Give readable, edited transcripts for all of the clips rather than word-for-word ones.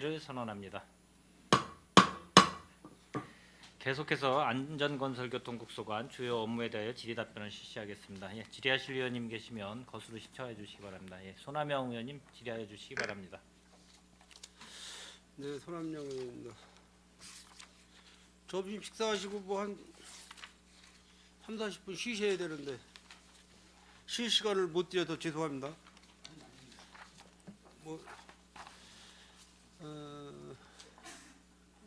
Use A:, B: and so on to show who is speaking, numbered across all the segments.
A: 개회를 선언합니다. 계속해서 안전건설교통국 소관 주요 업무에 대하여 질의답변을 실시하겠습니다. 질의하실 의원님 계시면 거수로 시청해 주시기 바랍니다. 손하명 의원님 질의하여 주시기 바랍니다.
B: 네, 손함영 의원입니다. 점심 식사하시고 뭐 한 30-40분 쉬셔야 되는데 쉴 시간을 못 드려서 죄송합니다.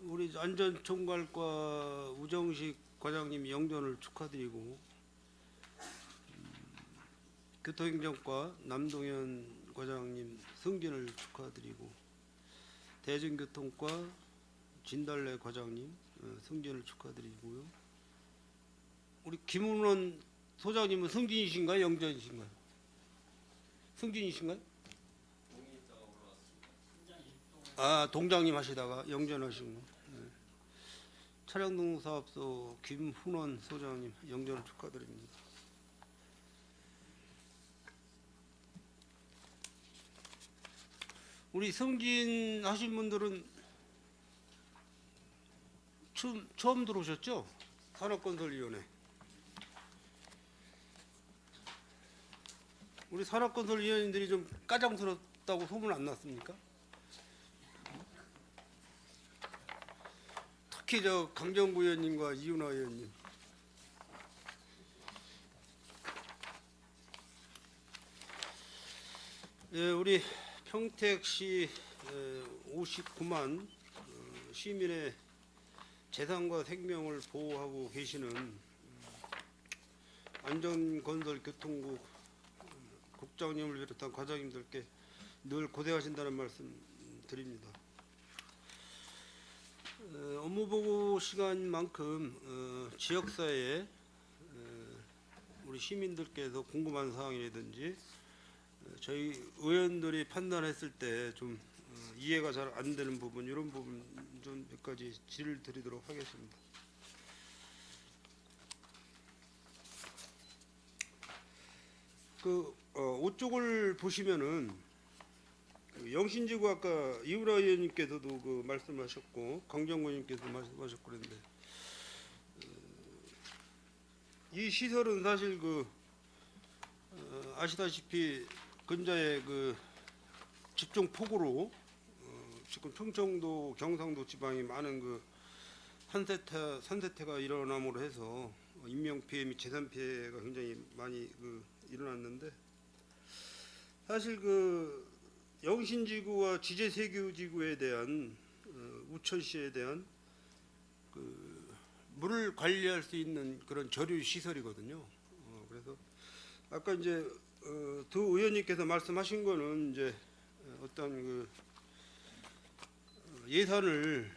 B: 우리 안전총괄과 우정식 과장님 영전을 축하드리고 교통행정과 남동현 과장님 승진을 축하드리고 대중교통과 진달래 과장님 승진을 축하드리고요. 우리 김은원 소장님은 승진이신가요, 영전이신가요? 승진이신가요? 아, 동장님 하시다가 영전하시고. 네. 차량등록사업소 김훈원 소장님 영전을 축하드립니다. 우리 승진하신 분들은 처음 들어오셨죠? 산업건설위원회. 우리 산업건설위원님들이 좀 까장스럽다고 소문 안 났습니까? 특히 저 강정구 의원님과 이윤아 의원님. 예, 우리 평택시 59만 시민의 재산과 생명을 보호하고 계시는 안전건설교통국 국장님을 비롯한 과장님들께 늘 고생하신다는 말씀 드립니다. 업무보고 시간만큼 지역사회에 우리 시민들께서 궁금한 사항이라든지 저희 의원들이 판단했을 때 좀 이해가 잘 안 되는 부분, 이런 부분 좀 몇 가지 질을 드리도록 하겠습니다. 그 5쪽을 보시면은 영신지구 아까 이우라 의원님께서도 그 말씀하셨고 강정구 의원님께서 말씀하셨고 그랬는데 이 시설은 사실 그 아시다시피 근자의 그 집중 폭우로 지금 충청도 경상도 지방이 많은 그 산세태가 일어남으로 해서 인명 피해 및 재산 피해가 굉장히 많이 그 일어났는데 사실 그 영신지구와 지제세교지구에 대한 우천시에 대한 그 물을 관리할 수 있는 그런 저류 시설이거든요. 그래서 아까 이제 두 의원님께서 말씀하신 거는 이제 어떤 그 예산을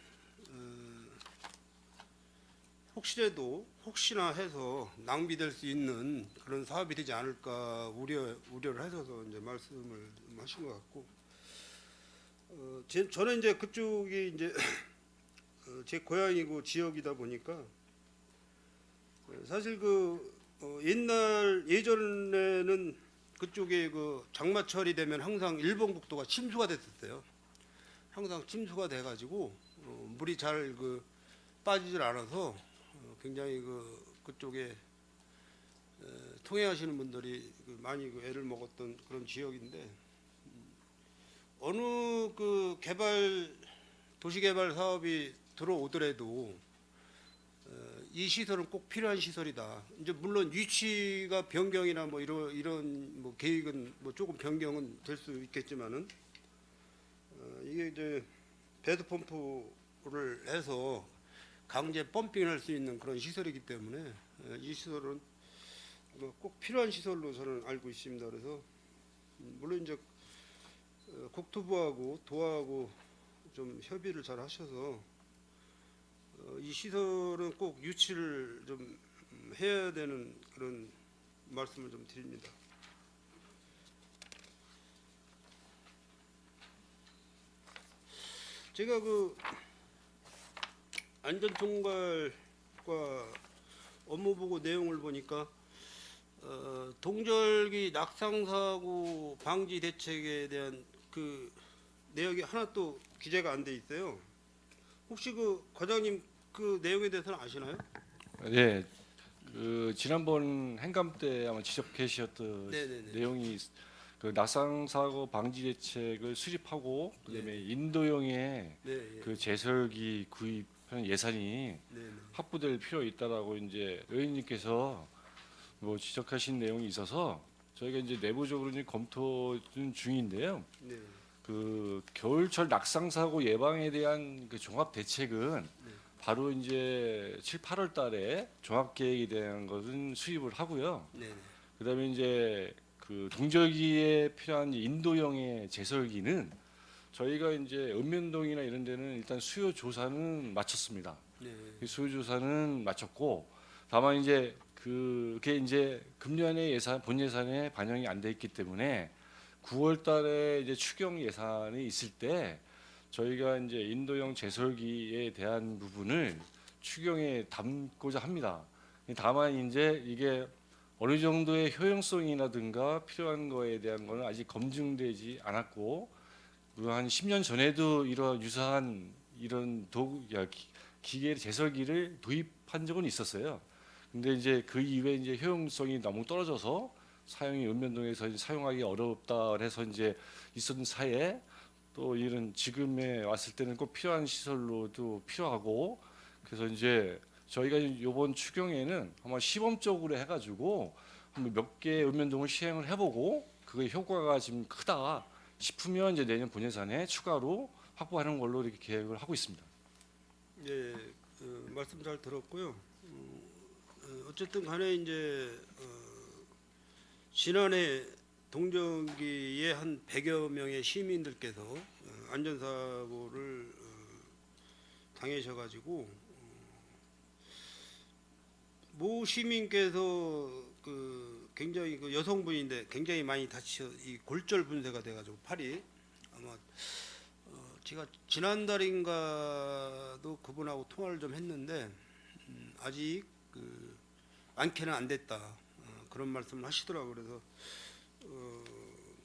B: 혹시나 해서 낭비될 수 있는 그런 사업이 되지 않을까 우려를 하셔서 이제 말씀을 하신 것 같고 저는 이제 그쪽이 이제 제 고향이고 지역이다 보니까 사실 그 예전에는 그쪽에 그 장마철이 되면 항상 일본 국도가 침수가 됐었어요. 항상 침수가 돼가지고 물이 잘 그 빠지질 않아서 굉장히 그쪽에 통행하시는 분들이 많이 그 애를 먹었던 그런 지역인데 어느 그 도시개발 사업이 들어오더라도 이 시설은 꼭 필요한 시설이다. 이제 물론 위치가 변경이나 뭐 이런 뭐 계획은 뭐 조금 변경은 될 수 있겠지만은 이게 이제 배드 펌프를 해서 강제 펌핑할 수 있는 그런 시설이기 때문에 이 시설은 꼭 필요한 시설로 저는 알고 있습니다. 그래서 물론 이제 국토부하고 도하고 좀 협의를 잘 하셔서 이 시설은 꼭 유치를 좀 해야 되는 그런 말씀을 좀 드립니다. 제가 그 안전총괄과 업무보고 내용을 보니까 동절기 낙상사고 방지 대책에 대한 그 내역이 하나 또 기재가 안 돼 있어요. 혹시 그 과장님 그 내용에 대해서는 아시나요?
C: 네, 그 지난번 행감 때 아마 지적해 주셨던
B: 네네네.
C: 내용이 그 낙상 사고 방지 대책을 수립하고 그다음에 인도형의
B: 네, 예.
C: 그 제설기 구입하는 예산이
B: 네,
C: 확보될 필요 있다라고 이제 의원님께서 뭐 지적하신 내용이 있어서 저희가 이제 내부적으로 이제 검토 중인데요.
B: 네,
C: 그 겨울철 낙상 사고 예방에 대한 그 종합 대책은 바로 이제 7, 8월 달에 종합 계획에 대한 것은 수립을 하고요.
B: 네,
C: 그다음에 이제 그 동절기에 필요한 인도형의 제설기는 저희가 이제 읍면동이나 이런 데는 일단 수요 조사는 마쳤습니다.
B: 네,
C: 그 수요 조사는 마쳤고 다만 이제 그게 이제 금년의 예산 본 예산에 반영이 안 돼 있기 때문에 9월 달에 이제 추경 예산이 있을 때 저희가 이제 인도형 제설기에 대한 부분을 추경에 담고자 합니다. 다만 이제 이게 어느 정도의 효용성이라든가 필요한 거에 대한 거는 아직 검증되지 않았고 한 10년 전에도 이런 유사한 이런 도구 기계 제설기를 도입한 적은 있었어요. 근데 이제 그 이후에 이제 효용성이 너무 떨어져서 사용이 읍면동에서 사용하기 어렵다 해서 이제 있었던 사이에 또 이런 지금에 왔을 때는 꼭 필요한 시설로도 필요하고 그래서 이제 저희가 이번 추경에는 아마 시범적으로 해가지고 한번 몇 개 읍면동을 시행을 해보고 그게 효과가 지금 크다 싶으면 이제 내년 본예산에 추가로 확보하는 걸로 이렇게 계획을 하고 있습니다.
B: 예, 말씀 잘 들었고요. 어쨌든 간에 이제 지난해 동정기에 한 100여 명의 시민들께서 안전사고를 당하셔가지고 모 시민께서 그 굉장히 그 여성분인데 굉장히 많이 다쳐 이 골절 분쇄가 돼가지고 팔이 아마 제가 지난달인가도 그분하고 통화를 좀 했는데 아직 그 완쾌는 안 됐다 그런 말씀을 하시더라고요. 그래서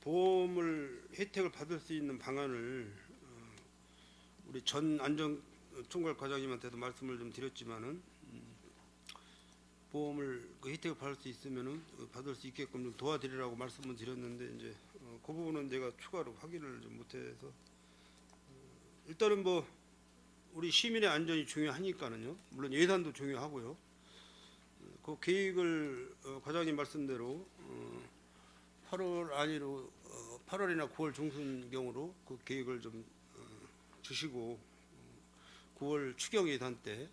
B: 보험을 혜택을 받을 수 있는 방안을 우리 전 안전총괄 과장님한테도 말씀을 좀 드렸지만은 보험을 그 혜택을 받을 수 있으면은 받을 수 있게끔 좀 도와드리라고 말씀을 드렸는데 이제 그 부분은 제가 추가로 확인을 좀 못해서 일단은 뭐 우리 시민의 안전이 중요하니까는요. 물론 예산도 중요하고요. 그 계획을 과장님 말씀대로 8월 안으로 8월이나 9월 중순경으로 그 계획을 좀 주시고 9월 추경 예산 때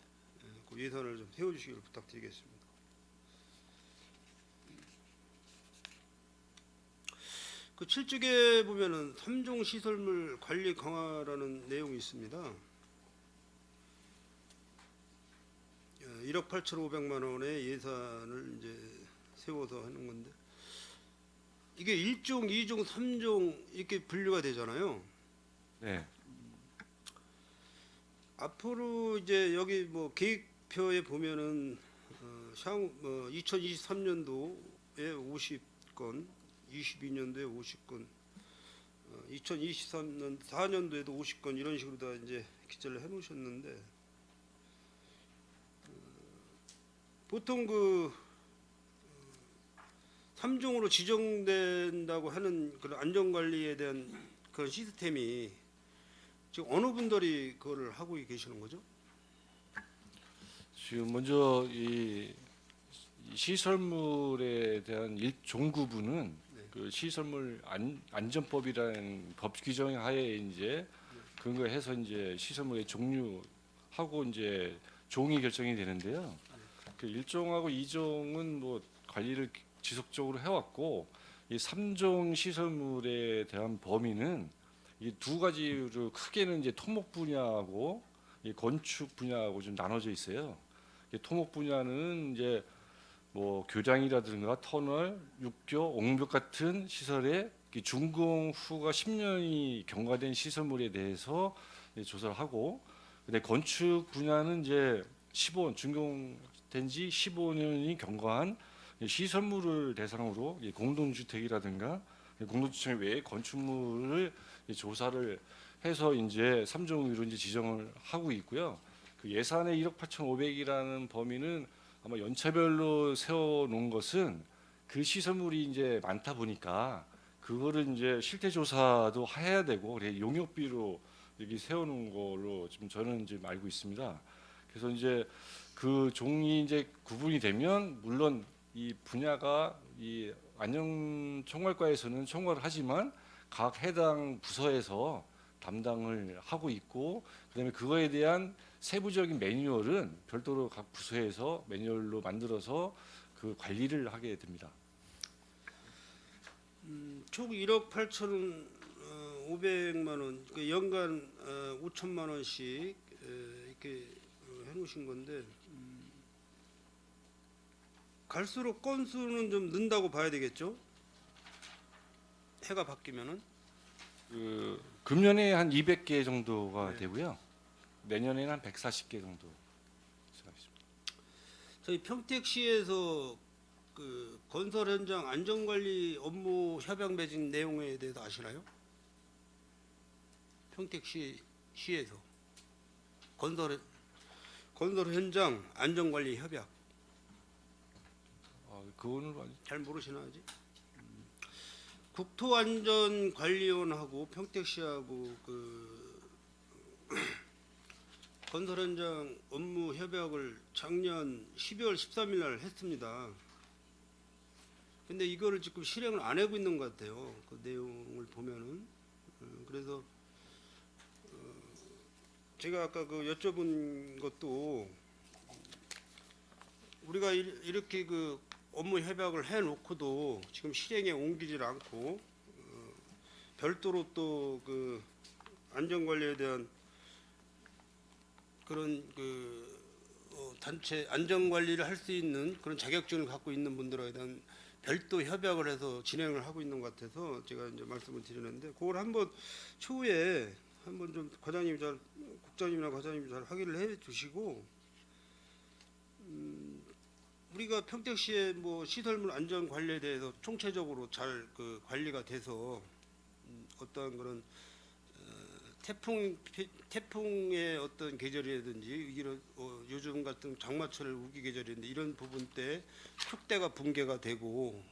B: 그 예산을 좀 세워주시기를 부탁드리겠습니다. 그 7쪽에 보면은 3종 시설물 관리 강화라는 내용이 있습니다. 1억 8,500만 원의 예산을 이제 세워서 하는 건데 이게 1종, 2종, 3종 이렇게 분류가 되잖아요. 네. 앞으로 이제 여기 뭐 계획표에 보면은 2023년도에 50건, 22년도에 50건, 2023년 4년도에도 50건 이런 식으로 다 이제 기재를 해놓으셨는데 보통 그 3종으로 지정된다고 하는 그런 안전관리에 대한 그런 시스템이 지금 어느 분들이 그거를 하고 계시는 거죠?
C: 지금 먼저 이 시설물에 대한 종구부는 그 시설물 안전법이라는 법 규정 하에 이제 근거해서 이제 시설물의 종류하고 이제 종이 결정이 되는데요. 그 1종하고 2종은 뭐 관리를 지속적으로 해왔고 이 3종 시설물에 대한 범위는 이 두 가지로 크게는 이제 토목 분야하고 이 건축 분야하고 좀 나눠져 있어요. 토목 분야는 이제 뭐 교량이라든가 터널, 육교, 옹벽 같은 시설에 준공 후가 10년이 경과된 시설물에 대해서 조사를 하고, 근데 건축 분야는 이제 15년 준공된 지 15년이 경과한 시설물을 대상으로 공동주택이라든가 공동주택 외에 건축물을 조사를 해서 이제 3종으로 이제 지정을 하고 있고요. 그 예산의 1억 8,500이라는 범위는 아마 연차별로 세워놓은 것은 그 시설물이 이제 많다 보니까 그거를 이제 실태 조사도 해야 되고 그래 용역비로 여기 세워놓은 걸로 지금 저는 지금 알고 있습니다. 그래서 이제 그 종이 이제 구분이 되면 물론 이 분야가 이 안전총괄과에서는 총괄을 하지만 각 해당 부서에서 담당을 하고 있고 그다음에 그거에 대한 세부적인 매뉴얼은 별도로 각 부서에서 매뉴얼로 만들어서 그 관리를 하게 됩니다.
B: 총 1억 8천 500만 원, 그 연간 5천만 원씩 이렇게 해놓으신 건데 갈수록 건수는 좀 는다고 봐야 되겠죠? 해가 바뀌면은.
C: 그 금년에 한 200개 정도가
B: 네.
C: 되고요. 내년에는 한 140개 정도 생각했습니다.
B: 저희 평택시에서 그 건설 현장 안전관리 업무 협약 맺은 내용에 대해서 아시나요? 평택시에서 건설 현장 안전관리 협약
C: 그거는
B: 잘 모르시나 아직? 국토안전관리원하고 평택시하고 그 건설 현장 업무 협약을 작년 12월 13일 날 했습니다. 근데 이거를 지금 실행을 안 하고 있는 것 같아요. 그 내용을 보면은. 그래서 제가 아까 그 여쭤본 것도 우리가 이렇게 그 업무 협약을 해놓고도 지금 실행에 옮기질 않고 별도로 또 그 안전관리에 대한 그런 그 단체 안전관리를 할 수 있는 그런 자격증을 갖고 있는 분들에 대한 별도 협약을 해서 진행을 하고 있는 것 같아서 제가 이제 말씀을 드리는데 그걸 한번 추후에 한번 좀 과장님이 잘 국장님이나 과장님이 잘 확인을 해 주시고 우리가 평택시의 뭐 시설물 안전 관리에 대해서 총체적으로 잘 그 관리가 돼서 어떠한 그런 태풍의 어떤 계절이라든지 이런 요즘 같은 장마철 우기 계절인데 이런 부분 때 축대가 붕괴가 되고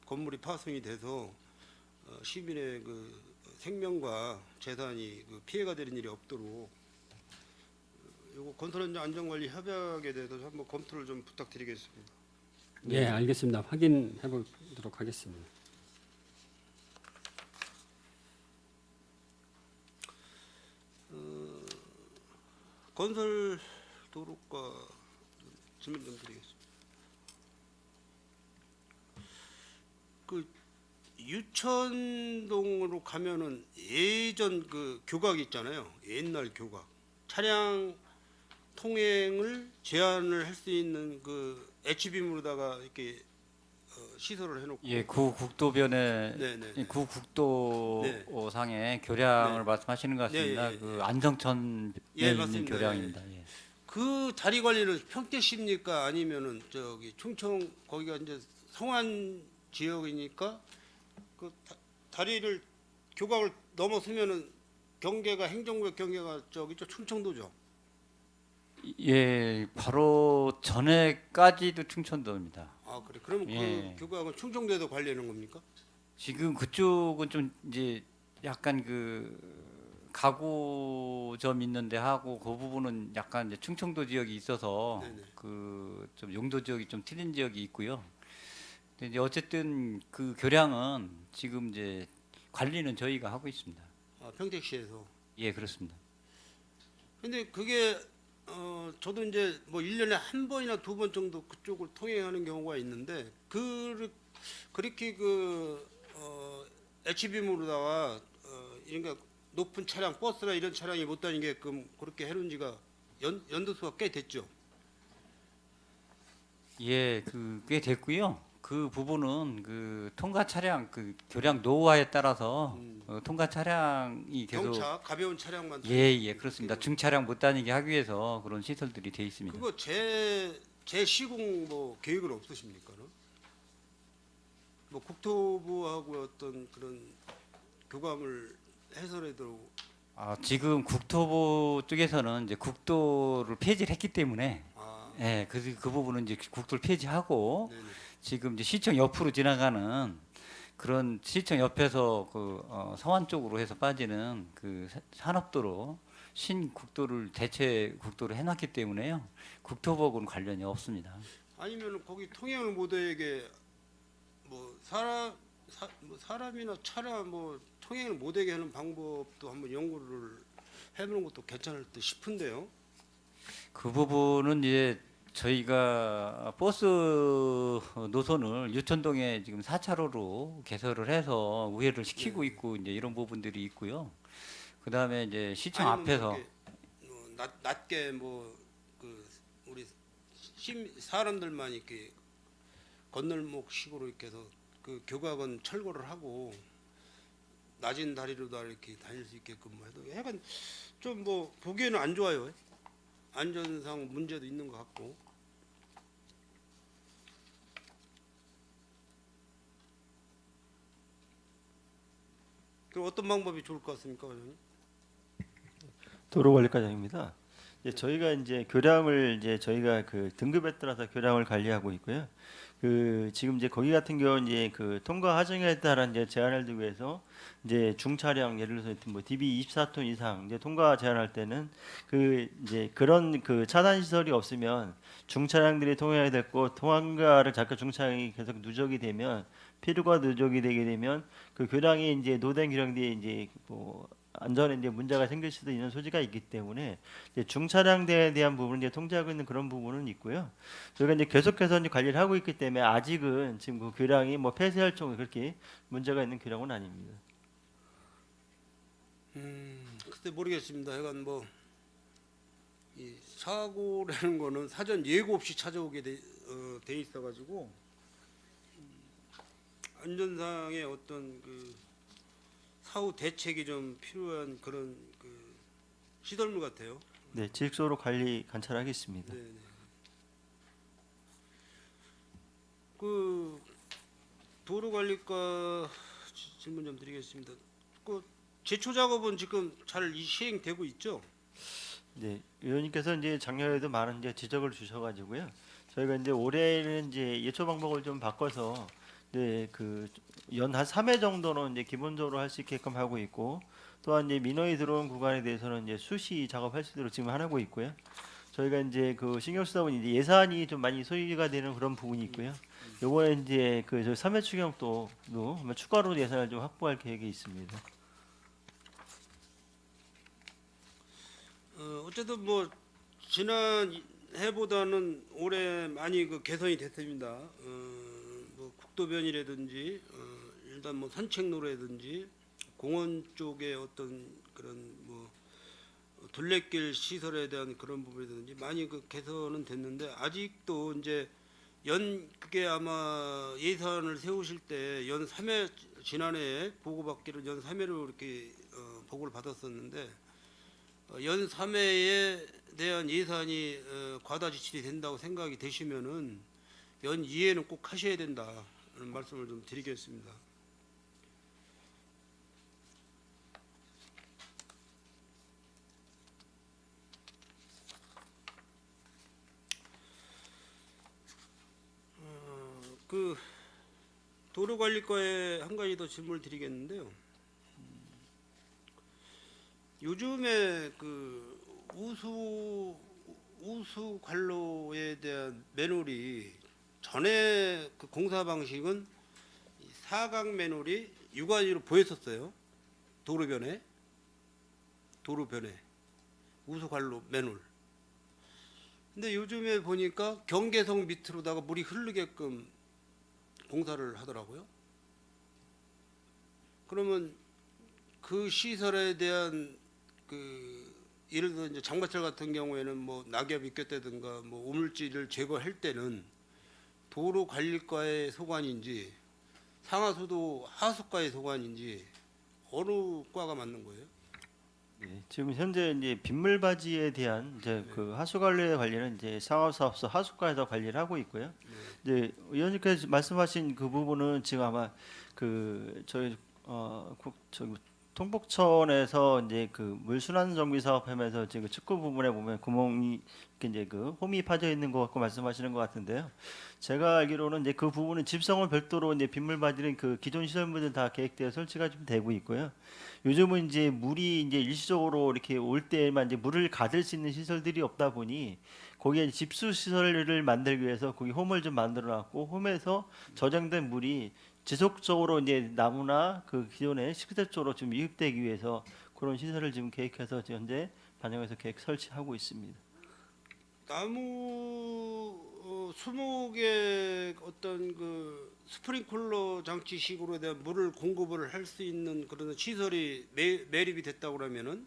B: 건물이 파손이 돼서 시민의 그 생명과 재산이 그 피해가 되는 일이 없도록 요거 건설 현장 안전관리 협약에 대해서 한번 검토를 좀 부탁드리겠습니다.
D: 네, 알겠습니다. 확인해 보도록 하겠습니다.
B: 건설 도로과 질문 좀 드리겠습니다. 그 유천동으로 가면은 예전 그 교각 있잖아요. 옛날 교각. 차량 통행을 제한을 할 수 있는 그 HBM으로다가 이렇게 시설을 해놓고.
E: 예, 구국도변에
B: 네네.
E: 구국도상의 교량을
B: 네.
E: 말씀하시는 것 같습니다.
B: 네, 예,
E: 그 안정천에
B: 예,
E: 있는
B: 맞습니다.
E: 교량입니다. 예.
B: 그 다리 관리는 평택시입니까? 아니면은 저기 충청 거기가 이제 성안 지역이니까 그 다리를 교각을 넘어서면은 경계가 행정구역 경계가 저기 저 충청도죠.
E: 예, 바로 전에까지도 충청도입니다.
B: 아 그래. 그럼
E: 예.
B: 그 교각은 충청도에도 관리하는 겁니까?
E: 지금 그쪽은 좀 이제 약간 그 가구점 있는데 하고 그 부분은 약간 이제 충청도 지역이 있어서
B: 네네.
E: 그 좀 용도 지역이 좀 틀린 지역이 있고요. 근데 이제 어쨌든 그 교량은 지금 이제 관리는 저희가 하고 있습니다.
B: 아 평택시에서.
E: 예, 그렇습니다.
B: 근데 그게 저도 이제 뭐 1년에 한 번이나 두 번 정도 그쪽을 통행하는 경우가 있는데 그렇게 그 HBM으로다가 그러니까 높은 차량 버스나 이런 차량이 못 다니게끔 그렇게 해놓은 지가 연도수가 꽤 됐죠.
E: 예, 그게 됐고요. 그 부분은 그 통과 차량 그 교량 노후화에 따라서 통과 차량이 계속
B: 경차 가벼운 차량만
E: 예, 그렇습니다. 중차량 못 다니게 하기 위해서 그런 시설들이 돼 있습니다.
B: 그거 시공 뭐 계획은 없으십니까? 뭐 국토부하고 어떤 그런 교감을 해서라도
E: 지금 국토부 쪽에서는 이제 국도를 폐지를 했기 때문에
B: 아,
E: 예, 그 부분은 이제 국도를 폐지하고
B: 네네.
E: 지금 이제 시청 옆으로 지나가는 그런 시청 옆에서 서안 쪽으로 해서 빠지는 그 산업도로 신국도를 대체 국도로 해놨기 때문에요. 국토부하고는 관련이 없습니다.
B: 아니면 거기 통행을 못하게 뭐 뭐 사람이나 차량 뭐 통행을 못하게 하는 방법도 한번 연구를 해보는 것도 괜찮을 듯 싶은데요.
E: 그 부분은 이제 저희가 버스 노선을 유천동에 지금 4차로로 개설을 해서 우회를 시키고
B: 네.
E: 있고 이제 이런 부분들이 있고요. 그다음에 이제 시청
B: 아니면 뭐
E: 앞에서
B: 이렇게 낮게 뭐 그 우리 사람들만 이렇게 건널목식으로 이렇게 해서 그 교각은 철거를 하고 낮은 다리로도 이렇게 다닐 수 있게끔 뭐 해도 약간 좀 뭐 보기에는 안 좋아요. 안전상 문제도 있는 것 같고. 그럼 어떤 방법이 좋을 것 같습니까, 과장님?
F: 도로관리과장입니다. 저희가 이제 교량을 이제 저희가 그 등급에 따라서 교량을 관리하고 있고요. 그 지금 이제 거기 같은 경우는 이제 그 통과 하정에 따른 이제 제한을 두기 위해서 이제 중차량 예를 들어서 뭐 DB 24톤 이상 이제 통과 제한할 때는 그 이제 그런 그 차단 시설이 없으면 중차량들이 통행하게 됐고 통과를 자꾸 중차량이 계속 누적이 되면 필요가 누적이 되게 되면 그 교량이 이제 노된 교량들이 이제 뭐 안전에 이제 문제가 생길 수도 있는 소지가 있기 때문에 이제 중차량대에 대한 부분을 이제 통제하고 있는 그런 부분은 있고요. 저희가 이제 계속해서 이제 관리를 하고 있기 때문에 아직은 지금 그 교량이 뭐 폐쇄할 정도 그렇게 문제가 있는 교량은 아닙니다.
B: 그때 모르겠습니다. 하여간 뭐 이 사고라는 거는 사전 예고 없이 찾아오게 돼 있어가지고 안전상의 어떤 그 사후 대책이 좀 필요한 그런 그 시설물 같아요.
F: 네, 지식소로 관리 관찰하겠습니다.
B: 네. 그 도로관리과 질문 좀 드리겠습니다. 그 제초 작업은 지금 잘 시행되고 있죠?
F: 네, 의원님께서 이제 작년에도 많은 이제 지적을 주셔가지고요. 저희가 이제 올해는 이제 예초 방법을 좀 바꿔서 이제 그 연 한 3회 정도는 이제 기본적으로 할 수 있게끔 하고 있고 또한 이제 민원이 들어온 구간에 대해서는 이제 수시 작업할 수 있도록 지금 하고 있고요. 저희가 이제 그 신경 쓰다 보니 이제 예산이 좀 많이 소요가 되는 그런 부분이 있고요. 요번에 이제 그 저 3회 추경도 아마 추가로 예산을 좀 확보할 계획이 있습니다.
B: 어쨌든 뭐 지난 해보다는 올해 많이 그 개선이 됐습니다. 뭐 국도변이라든지 일단 뭐 산책로라든지 공원 쪽에 어떤 그런 뭐 둘레길 시설에 대한 그런 부분이라든지 많이 그 개선은 됐는데 아직도 이제 그게 아마 예산을 세우실 때 연 3회 지난해에 보고받기로 연 3회로 이렇게 보고를 받았었는데 연 3회에 대한 예산이 과다 지출이 된다고 생각이 되시면은 연 2회는 꼭 하셔야 된다는 말씀을 좀 드리겠습니다. 그 도로관리과에 한 가지 더 질문을 드리겠는데요. 요즘에 그 우수 관로에 대한 매놀이 전에 그 공사 방식은 이 사각 매놀이 육안으로 보였었어요. 도로변에 우수 관로 매놀. 근데 요즘에 보니까 경계석 밑으로다가 물이 흐르게끔 공사를 하더라고요. 그러면 그 시설에 대한 그 예를 들어 이제 장마철 같은 경우에는 뭐 낙엽이 꼈다든가 뭐 우물질을 제거할 때는 도로관리과의 소관인지 상하수도 하수과의 소관인지 어느 과가 맞는 거예요?
F: 네, 지금 현재 이제 빗물바지에 대한 이제 그 하수 관리의 관리는 이제 상하사업소 하수과에서 관리를 하고 있고요. 이제 의원님께서 말씀하신 그 부분은 지금 아마 그 저희 통북천에서 이제 그 물순환 정비 사업하면서 지금 측구 부분에 보면 구멍이 이렇게 이제 그 홈이 파져 있는 것 같고 말씀하시는 것 같은데요. 제가 알기로는 이제 그 부분은 집성을 별도로 이제 빗물 빠지는 그 기존 시설물들 다 계획되어 설치가 좀 되고 있고요. 요즘은 이제 물이 이제 일시적으로 이렇게 올 때만 이제 물을 가질 수 있는 시설들이 없다 보니 거기에 집수 시설을 만들기 위해서 거기 홈을 좀 만들어놨고 홈에서 저장된 물이 지속적으로 이제 나무나 그 기존의 식재 쪽으로 좀 유입되기 위해서 그런 시설을 지금 계획해서 현재 반영해서 계획 설치하고 있습니다.
B: 나무 수목의 어떤 그 스프링클러 장치식으로 대한 물을 공급을 할 수 있는 그런 시설이 매립이 됐다고 그러면은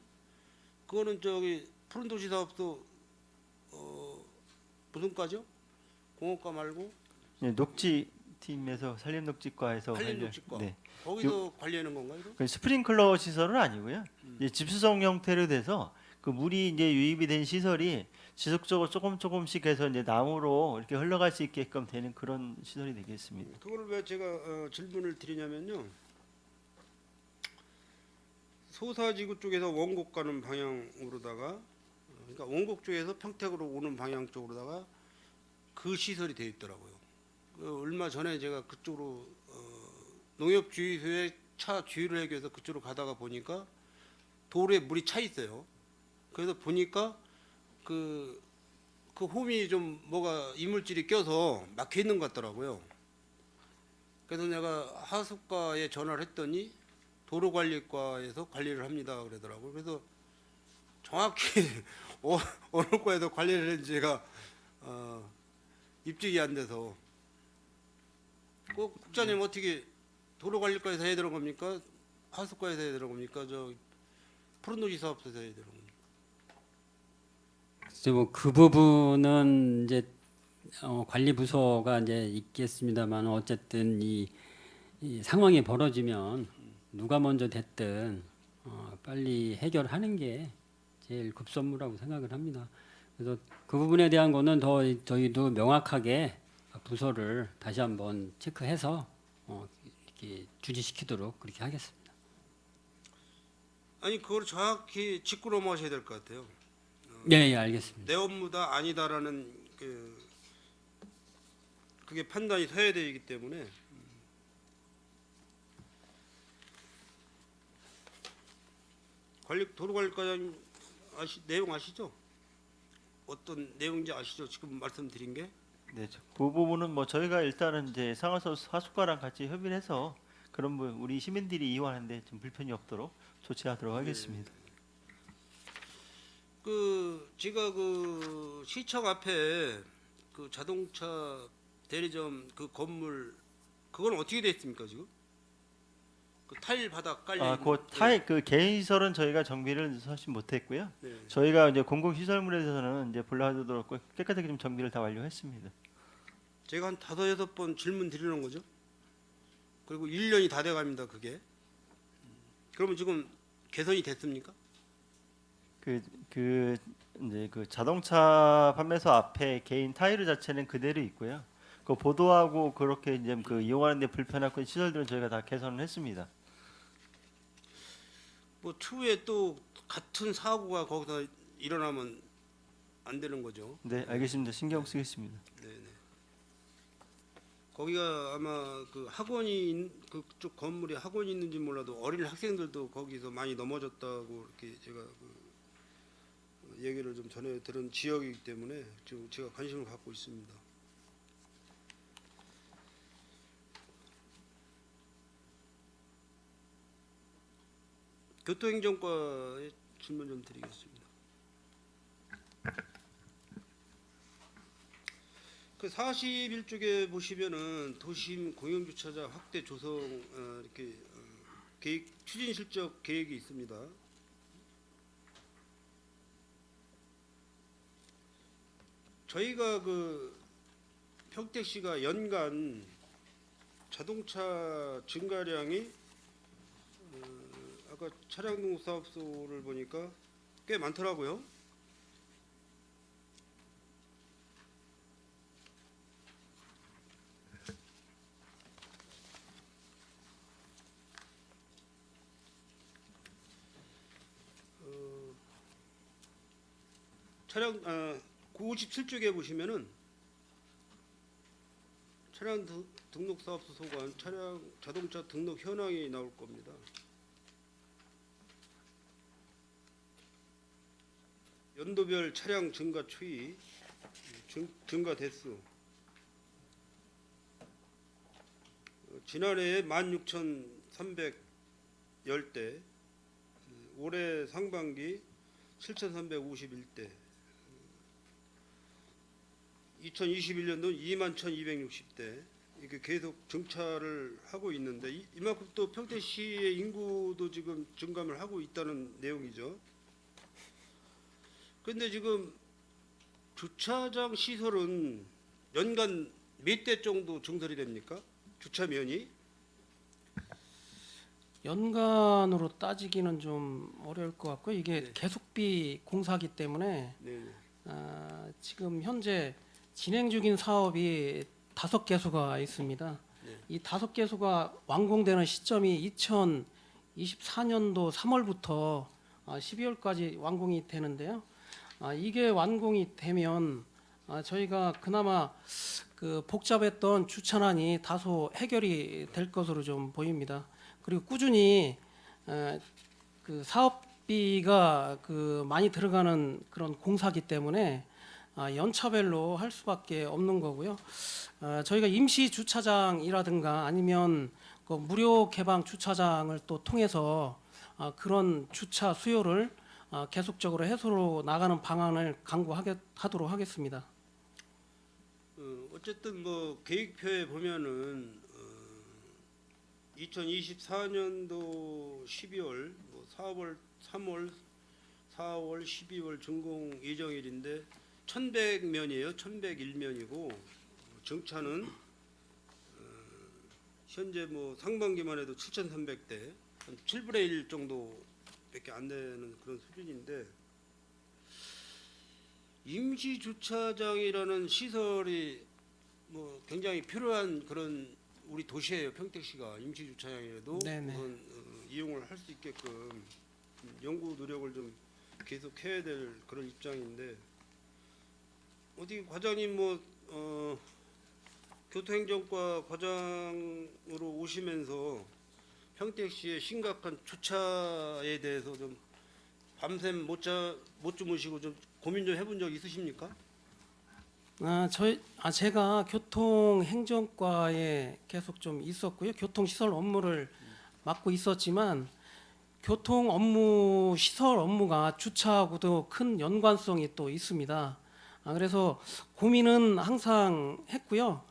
B: 그거는 저기 푸른 도시 사업도 무슨 과죠? 공업과 말고
F: 네, 녹지 팀에서 산림녹지과에서
B: 산림녹지과.
F: 네.
B: 거기서 관리하는 건가요? 이거?
F: 그 스프링클러 시설은 아니고요. 이제 집수성 형태로 돼서 그 물이 이제 유입이 된 시설이 지속적으로 조금씩 해서 이제 나무로 이렇게 흘러갈 수 있게끔 되는 그런 시설이 되겠습니다.
B: 그걸 왜 제가 질문을 드리냐면요. 소사지구 쪽에서 원곡 가는 방향으로다가 그러니까 원곡 쪽에서 평택으로 오는 방향 쪽으로다가 그 시설이 되어 있더라고요. 얼마 전에 제가 그쪽으로 농협주유소에 차 주유를 하기 위해서 그쪽으로 가다가 보니까 도로에 물이 차 있어요. 그래서 보니까 그 홈이 좀 뭐가 이물질이 껴서 막혀 있는 것 같더라고요. 그래서 내가 하수과에 전화를 했더니 도로관리과에서 관리를 합니다 그러더라고요. 그래서 정확히 어느 과에서 관리를 했는지 제가 입증이 안 돼서 국장님 어떻게 도로관리과에서 해야 되는 겁니까? 하수과에서 해야 되는 겁니까? 저 푸른도시 사업소에서 해야 되는 겁니까?
D: 글쎄 뭐그 부분은 이제 관리 부서가 이제 있겠습니다만 어쨌든 이 상황이 벌어지면 누가 먼저 됐든 빨리 해결하는 게 제일 급선무라고 생각을 합니다. 그래서 그 부분에 대한 거는 더 저희도 명확하게 부서를 다시 한번 체크해서 이렇게 주지시키도록 그렇게 하겠습니다.
B: 아니 그걸 정확히 짚고 넘어가셔야 될 것 같아요.
D: 네, 예, 알겠습니다.
B: 내 업무다 아니다라는 그게 판단이 서야 되기 때문에 도로관리과장 내용 아시죠? 어떤 내용인지 아시죠? 지금 말씀드린 게
F: 네, 그 부분은 뭐 저희가 일단은 이제 상하서 하수과랑 같이 협의를 해서 그런 분 우리 시민들이 이용하는데 좀 불편이 없도록 조치하도록 하겠습니다.
B: 제가 그 시청 앞에 그 자동차 대리점 그 건물 그건 어떻게 됐습니까 지금? 그 타일 바닥 깔려 있는.
F: 그 타일 그 개인 시설은 저희가 정비를 사실 못했고요.
B: 네.
F: 저희가 이제 공공 시설물에 대해서는 이제 볼라드도 그렇고 깨끗하게 좀 정비를 다 완료했습니다.
B: 제가 한 5-6번 질문 드리는 거죠. 그리고 1년이 다 돼갑니다 그게. 그러면 지금 개선이 됐습니까?
F: 그 이제 그 자동차 판매소 앞에 개인 타일 자체는 그대로 있고요. 그 보도하고 그렇게 이제 그 이용하는데 불편한 시설들은 저희가 다 개선을 했습니다.
B: 뭐 추후에 또 같은 사고가 거기서 일어나면 안 되는 거죠.
F: 네, 알겠습니다. 신경 쓰겠습니다.
B: 네네. 거기가 아마 그 학원이 그쪽 건물에 학원이 있는지 몰라도 어린 학생들도 거기서 많이 넘어졌다고 이렇게 제가 얘기를 좀 전해 들은 지역이기 때문에 지금 제가 관심을 갖고 있습니다. 교통행정과에 질문 좀 드리겠습니다. 그 41쪽에 보시면은 도심 공영주차장 확대 조성 이렇게 계획 추진 실적 계획이 있습니다. 저희가 그 평택시가 연간 자동차 증가량이 아까 차량 등록 사업소를 보니까 꽤 많더라고요. 차량 57쪽에 보시면은 차량 등록 사업소 소관 차량 자동차 등록 현황이 나올 겁니다. 연도별 차량 증가 추이, 증가 대수. 지난해에 16,310대, 올해 상반기 7,351대, 2021년도 21,260대 이렇게 계속 증차를 하고 있는데 이만큼 또 평택시의 인구도 지금 증감을 하고 있다는 내용이죠. 그런데 지금 주차장 시설은 연간 몇 대 정도 증설이 됩니까? 주차면이?
G: 연간으로 따지기는 좀 어려울 것 같고요. 이게
B: 네.
G: 계속비 공사기 때문에
B: 네.
G: 지금 현재 진행 중인 사업이 5개소가 있습니다.
B: 네.
G: 이 5개소가 완공되는 시점이 2024년도 3월부터 12월까지 완공이 되는데요. 이게 완공이 되면 저희가 그나마 그 복잡했던 주차난이 다소 해결이 될 것으로 좀 보입니다. 그리고 꾸준히 그 사업비가 그 많이 들어가는 그런 공사기 때문에 연차별로 할 수밖에 없는 거고요. 저희가 임시 주차장이라든가 아니면 그 무료 개방 주차장을 또 통해서 그런 주차 수요를 계속적으로 해소로 나가는 방안을 강구하도록 하겠습니다.
B: 어쨌든 뭐 계획표에 보면은 2024년도 12월, 뭐 4월, 3월, 4월, 12월 준공 예정일인데 1,100면이에요. 1,101면이고 정차는 현재 뭐 상반기만 해도 7,300대, 한 7분의 1 정도밖에 안 되는 그런 수준인데 임시 주차장이라는 시설이 뭐 굉장히 필요한 그런 우리 도시예요. 평택시가 임시 주차장이라도
G: 네네.
B: 그런 이용을 할 수 있게끔 연구 노력을 좀 계속 해야 될 그런 입장인데 어디 과장님 뭐 교통행정과 과장으로 오시면서 평택시의 심각한 주차에 대해서 좀 밤샘 못 주무시고 좀 고민 좀 해본 적 있으십니까?
G: 제가 교통행정과에 계속 좀 있었고요. 교통시설 업무를 맡고 있었지만 교통 업무, 시설 업무가 주차하고도 큰 연관성이 또 있습니다. 그래서 고민은 항상 했고요.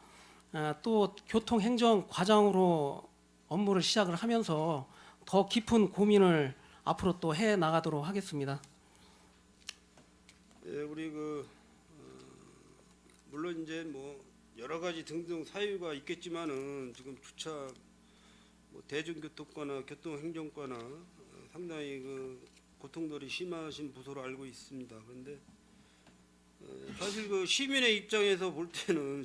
G: 또 교통행정과장으로 업무를 시작을 하면서 더 깊은 고민을 앞으로 또 해 나가도록 하겠습니다.
B: 예, 우리 물론 이제 뭐 여러 가지 등등 사유가 있겠지만은 지금 주차 뭐 대중교통과나 교통행정과나 상당히 고통들이 심하신 부서로 알고 있습니다. 그런데 사실 시민의 입장에서 볼 때는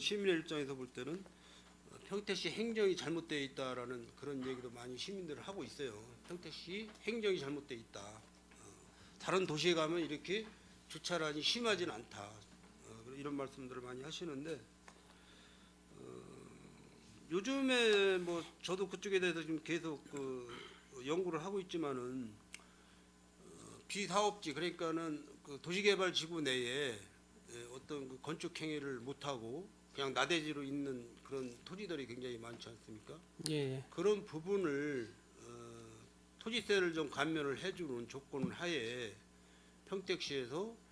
B: 평택시 행정이 잘못되어 있다라는 그런 얘기도 많이 시민들은 하고 있어요. 평택시 행정이 잘못되어 있다. 다른 도시에 가면 이렇게 주차난이 심하진 않다. 이런 말씀들을 많이 하시는데 요즘에 뭐 저도 그쪽에 대해서 지금 계속 연구를 하고 있지만은 비사업지 그러니까는 도시개발지구 내에 어떤 건축 행위를 못 하고 그냥 나대지로 있는 그런 토지들이 굉장히 많지 않습니까?
G: 예.
B: 그런 부분을 토지세를 좀 감면을 해주는 조건 하에 평택시에서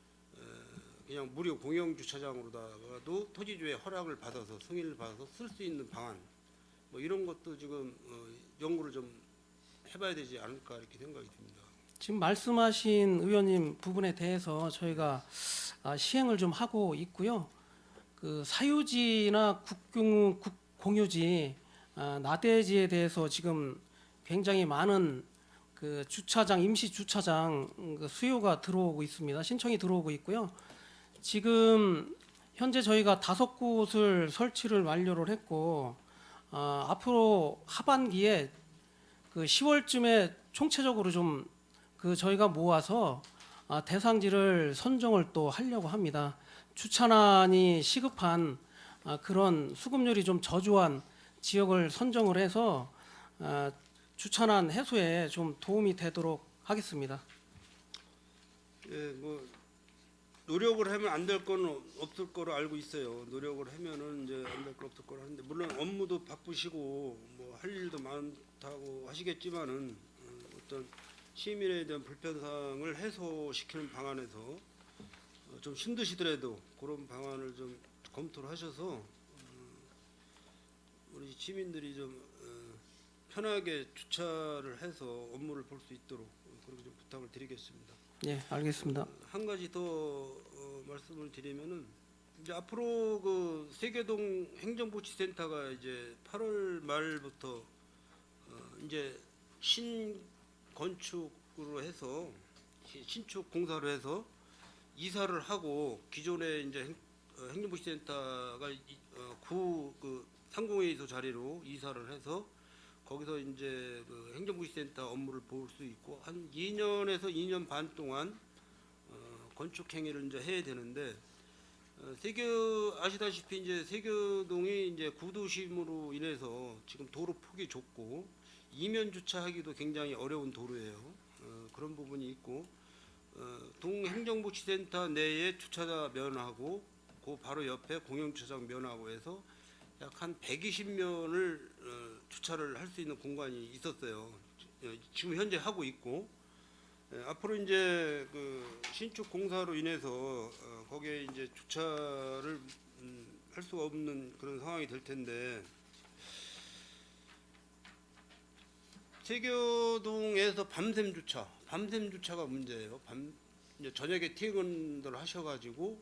B: 그냥 무료 공영 주차장으로다가도 토지주의 허락을 받아서 승인을 받아서 쓸 수 있는 방안 뭐 이런 것도 지금 연구를 좀 해봐야 되지 않을까 이렇게 생각이 듭니다.
G: 지금 말씀하신 의원님 부분에 대해서 저희가 시행을 좀 하고 있고요. 그 사유지나 국공유지, 나대지에 대해서 지금 굉장히 많은 그 주차장, 임시 주차장 수요가 들어오고 있습니다. 신청이 들어오고 있고요. 지금 현재 저희가 5곳을 설치를 완료를 했고 앞으로 하반기에 그 10월쯤에 총체적으로 좀 저희가 모아서 대상지를 선정을 또 하려고 합니다. 주차난이 시급한 그런 수급률이 좀 저조한 지역을 선정을 해서 주차난 해소에 좀 도움이 되도록 하겠습니다.
B: 예, 뭐 노력을 하면 안 될 건 없을 거로 알고 있어요. 노력을 하면은 이제 안 될 건 없을 거로 하는데 물론 업무도 바쁘시고 뭐 할 일도 많다고 하시겠지만은 어떤 시민에 대한 불편사항을 해소시키는 방안에서 좀 힘드시더라도 그런 방안을 좀 검토를 하셔서 우리 시민들이 좀 편하게 주차를 해서 업무를 볼 수 있도록 그렇게 좀 부탁을 드리겠습니다.
G: 예, 알겠습니다.
B: 한 가지 더 말씀을 드리면은 이제 앞으로 그 세계동 행정복지센터가 이제 8월 말부터 이제 신건축으로 해서 신축 공사로 해서 이사를 하고 기존에 이제 행정복지센터가 구 그 상공회의소 자리로 이사를 해서 거기서 이제 그 행정복지센터 업무를 볼 수 있고 한 2년에서 2년 반 동안 건축 행위를 이제 해야 되는데 아시다시피 이제 세교동이 이제 구도심으로 인해서 지금 도로 폭이 좁고 이면 주차하기도 굉장히 어려운 도로예요. 그런 부분이 있고 동행정복지센터 내에 주차장 면하고 그 바로 옆에 공영주차장 면하고 해서 약 한 120면을 주차를 할 수 있는 공간이 있었어요. 지금 현재 하고 있고 앞으로 이제 그 신축 공사로 인해서 거기에 이제 주차를 할 수가 없는 그런 상황이 될 텐데 세교동에서 밤샘 주차가 문제예요. 이제 저녁에 퇴근들 하셔가지고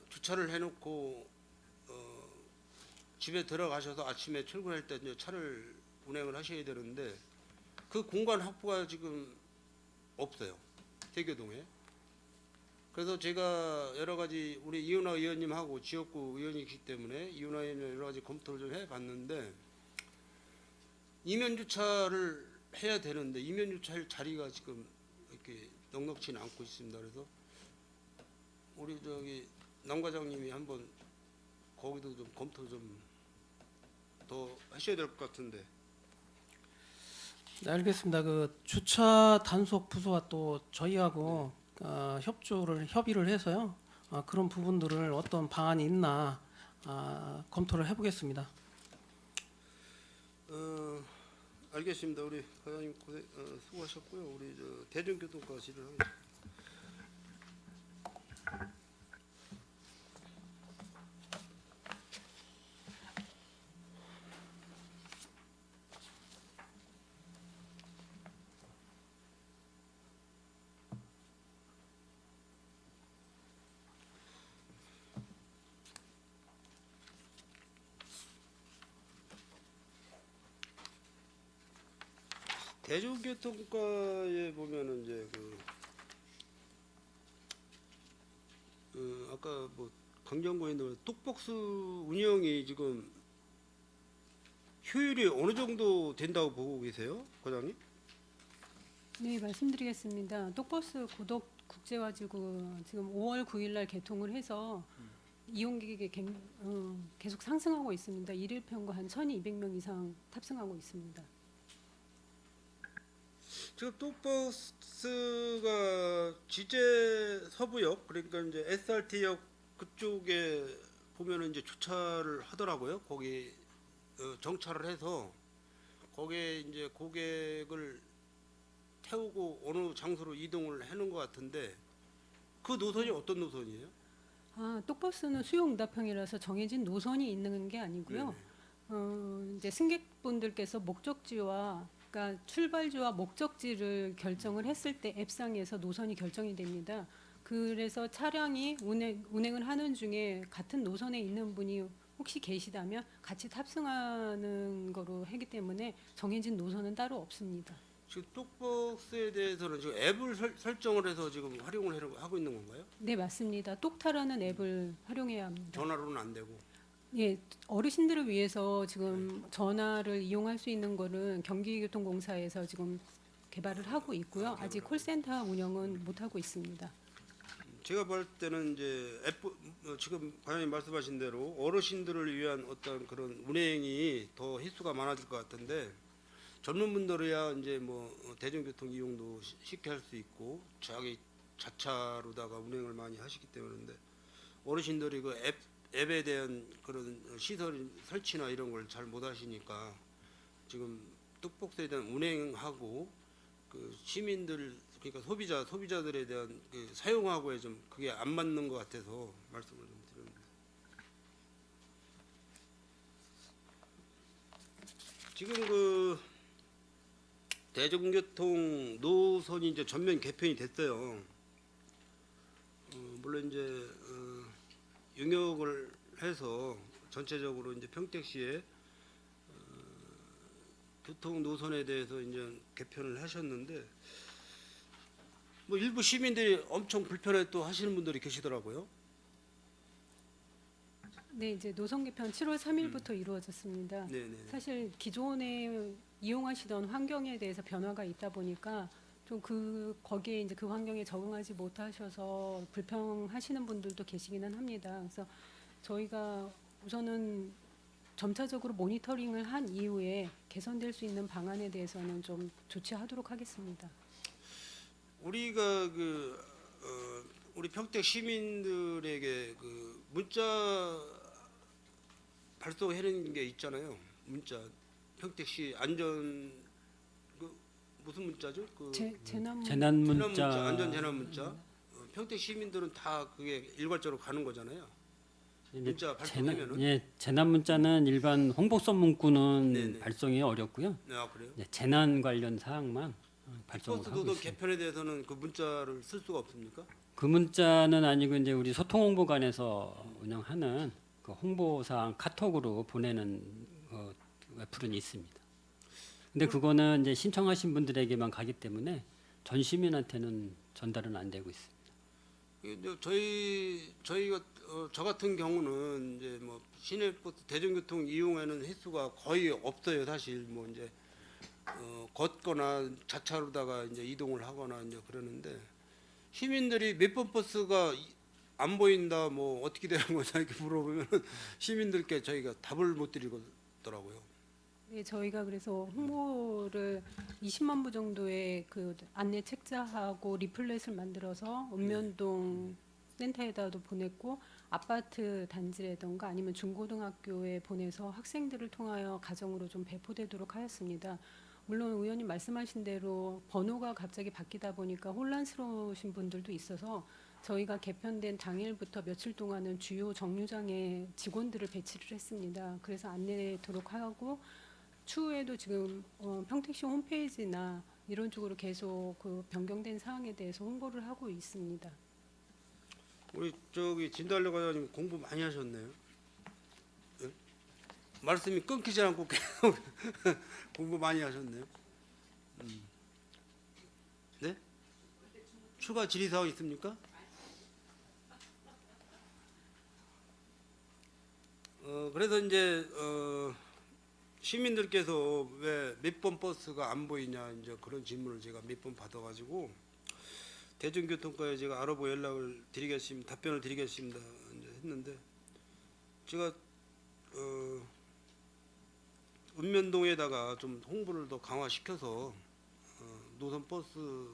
B: 주차를 해놓고 집에 들어가셔서 아침에 출근할 때 이제 차를 운행을 하셔야 되는데 그 공간 확보가 지금 없어요. 세교동에. 그래서 제가 여러 가지 우리 이윤아 의원님하고 지역구 의원이기 때문에 이윤아 의원님 여러 가지 검토를 좀 해봤는데 이면 주차를 해야 되는데 이면 주차할 자리가 지금 이렇게 넉넉치는 않고 있습니다. 그래서 우리 저기 남 과장님이 한번 거기도 좀 검토 좀 더 하셔야 될 것 같은데.
G: 네, 알겠습니다. 그 주차 단속 부서와 또 저희하고 협의를 해서요. 그런 부분들을 어떤 방안이 있나 검토를 해보겠습니다.
B: 알겠습니다. 우리 과장님 수고하셨고요. 우리 대중교통과 질의하겠습니다. 대중교통과에 보면은 이제 아까 뭐 강정구인들 톡박스 운영이 지금 효율이 어느 정도 된다고 보고 계세요, 과장님?
H: 네, 말씀드리겠습니다. 똑버스 고덕 국제화지구 지금 5월 9일 날 개통을 해서 이용객이 계속 상승하고 있습니다. 일일 평균 한 1,200명 이상 탑승하고 있습니다.
B: 지금 톡박스가 지제 서부역 그러니까 이제 SRT역 그쪽에 보면은 이제 주차를 하더라고요. 거기 정차를 해서 거기에 이제 고객을 태우고 어느 장소로 이동을 해놓은 것 같은데 그 노선이 어떤 노선이에요?
H: 똑버스는 수요응답형이라서 정해진 노선이 있는 게 아니고요. 이제 승객분들께서 목적지와 그러니까 출발지와 목적지를 결정을 했을 때 앱상에서 노선이 결정이 됩니다. 그래서 차량이 운행을 하는 중에 같은 노선에 있는 분이 혹시 계시다면 같이 탑승하는 거로 하기 때문에 정해진 노선은 따로 없습니다.
B: 지금 톡박스에 대해서는 지금 앱을 설정을 해서 지금 활용을 하고 있는 건가요?
H: 네, 맞습니다. 똑타라는 앱을 활용해야 합니다.
B: 전화로는 안 되고.
H: 예, 어르신들을 위해서 지금 전화를 이용할 수 있는 거는 경기교통공사에서 지금 개발을 하고 있고요. 아직 콜센터 운영은 못 하고 있습니다.
B: 제가 볼 때는 이제 지금 과장님 말씀하신 대로 어르신들을 위한 어떤 그런 운행이 더 횟수가 많아질 것 같은데 젊은 분들이야 이제 뭐 대중교통 이용도 쉽게 할 수 있고 자기 자차로다가 운행을 많이 하시기 때문인데 어르신들이 그 앱에 대한 그런 시설 설치나 이런 걸 잘 못 하시니까 지금 뚝복스에 대한 운행하고 그 시민들 그러니까 소비자들에 대한 그 사용하고에 좀 그게 안 맞는 것 같아서 말씀을 좀 드립니다. 지금 그 대중교통 노선이 이제 전면 개편이 됐어요. 물론 이제 용역을 해서 전체적으로 이제 평택시에 교통 노선에 대해서 이제 개편을 하셨는데 뭐 일부 시민들이 엄청 불편해 또 하시는 분들이 계시더라고요.
H: 네, 이제 노선 개편 7월 3일부터 이루어졌습니다.
B: 네네.
H: 사실 기존에 이용하시던 환경에 대해서 변화가 있다 보니까 좀 거기에 이제 그 환경에 적응하지 못하셔서 불평하시는 분들도 계시기는 합니다. 그래서 저희가 우선은 점차적으로 모니터링을 한 이후에 개선될 수 있는 방안에 대해서는 좀 조치하도록 하겠습니다.
B: 우리가 우리 평택 시민들에게 그 문자 발송해놓은 게 있잖아요. 문자 평택시 안전 무슨 문자죠?
H: 재난
D: 재난 문자
B: 안전 재난 문자. 평택 시민들은 다 그게 일괄적으로 가는 거잖아요. 문자 발송하면은.
D: 예, 재난 문자는 일반 홍보성 문구는
B: 네네.
D: 발송이 어렵고요.
B: 네, 아, 그래요?
D: 예, 재난 관련 사항만 발송을 하고
B: 버스도
D: 있습니다.
B: 개편에 대해서는 그 문자를 쓸 수가 없습니까?
D: 그 문자는 아니고 이제 우리 소통홍보관에서 운영하는 그 홍보사항 카톡으로 보내는 애플은 있습니다. 근데 그거는 이제 신청하신 분들에게만 가기 때문에 전 시민한테는 전달은 안 되고 있습니다.
B: 저희가 저 같은 경우는 이제 뭐 시내버스 대중교통 이용하는 횟수가 거의 없어요. 사실 뭐 이제 걷거나 자차로다가 이제 이동을 하거나 이제 그러는데 시민들이 몇 번 버스가 안 보인다 뭐 어떻게 되는 거냐 이렇게 물어보면 시민들께 저희가 답을 못 드리더라고요.
H: 네, 저희가 그래서 홍보를 20만 부 정도의 그 안내 책자하고 리플렛을 만들어서 읍면동 센터에다도 보냈고 아파트 단지라던가 아니면 중고등학교에 보내서 학생들을 통하여 가정으로 좀 배포되도록 하였습니다. 물론 의원님 말씀하신 대로 번호가 갑자기 바뀌다 보니까 혼란스러우신 분들도 있어서 저희가 개편된 당일부터 며칠 동안은 주요 정류장에 직원들을 배치를 했습니다. 그래서 안내도록 하고 추후에도 지금 평택시 홈페이지나 이런 쪽으로 계속 그 변경된 사항에 대해서 홍보를 하고 있습니다.
B: 우리 저기 진달래 과장님 공부 많이 하셨네요. 예? 말씀이 끊기지 않고 계속 공부 많이 하셨네요. 네? 추가 질의 사항 있습니까? 그래서 이제 시민들께서 왜 몇 번 버스가 안 보이냐 이제 그런 질문을 제가 몇 번 받아가지고 대중교통과에 제가 알아보고 연락을 드리겠습니다. 답변을 드리겠습니다. 이제 했는데 제가 읍면동에다가 좀 홍보를 더 강화시켜서 노선 버스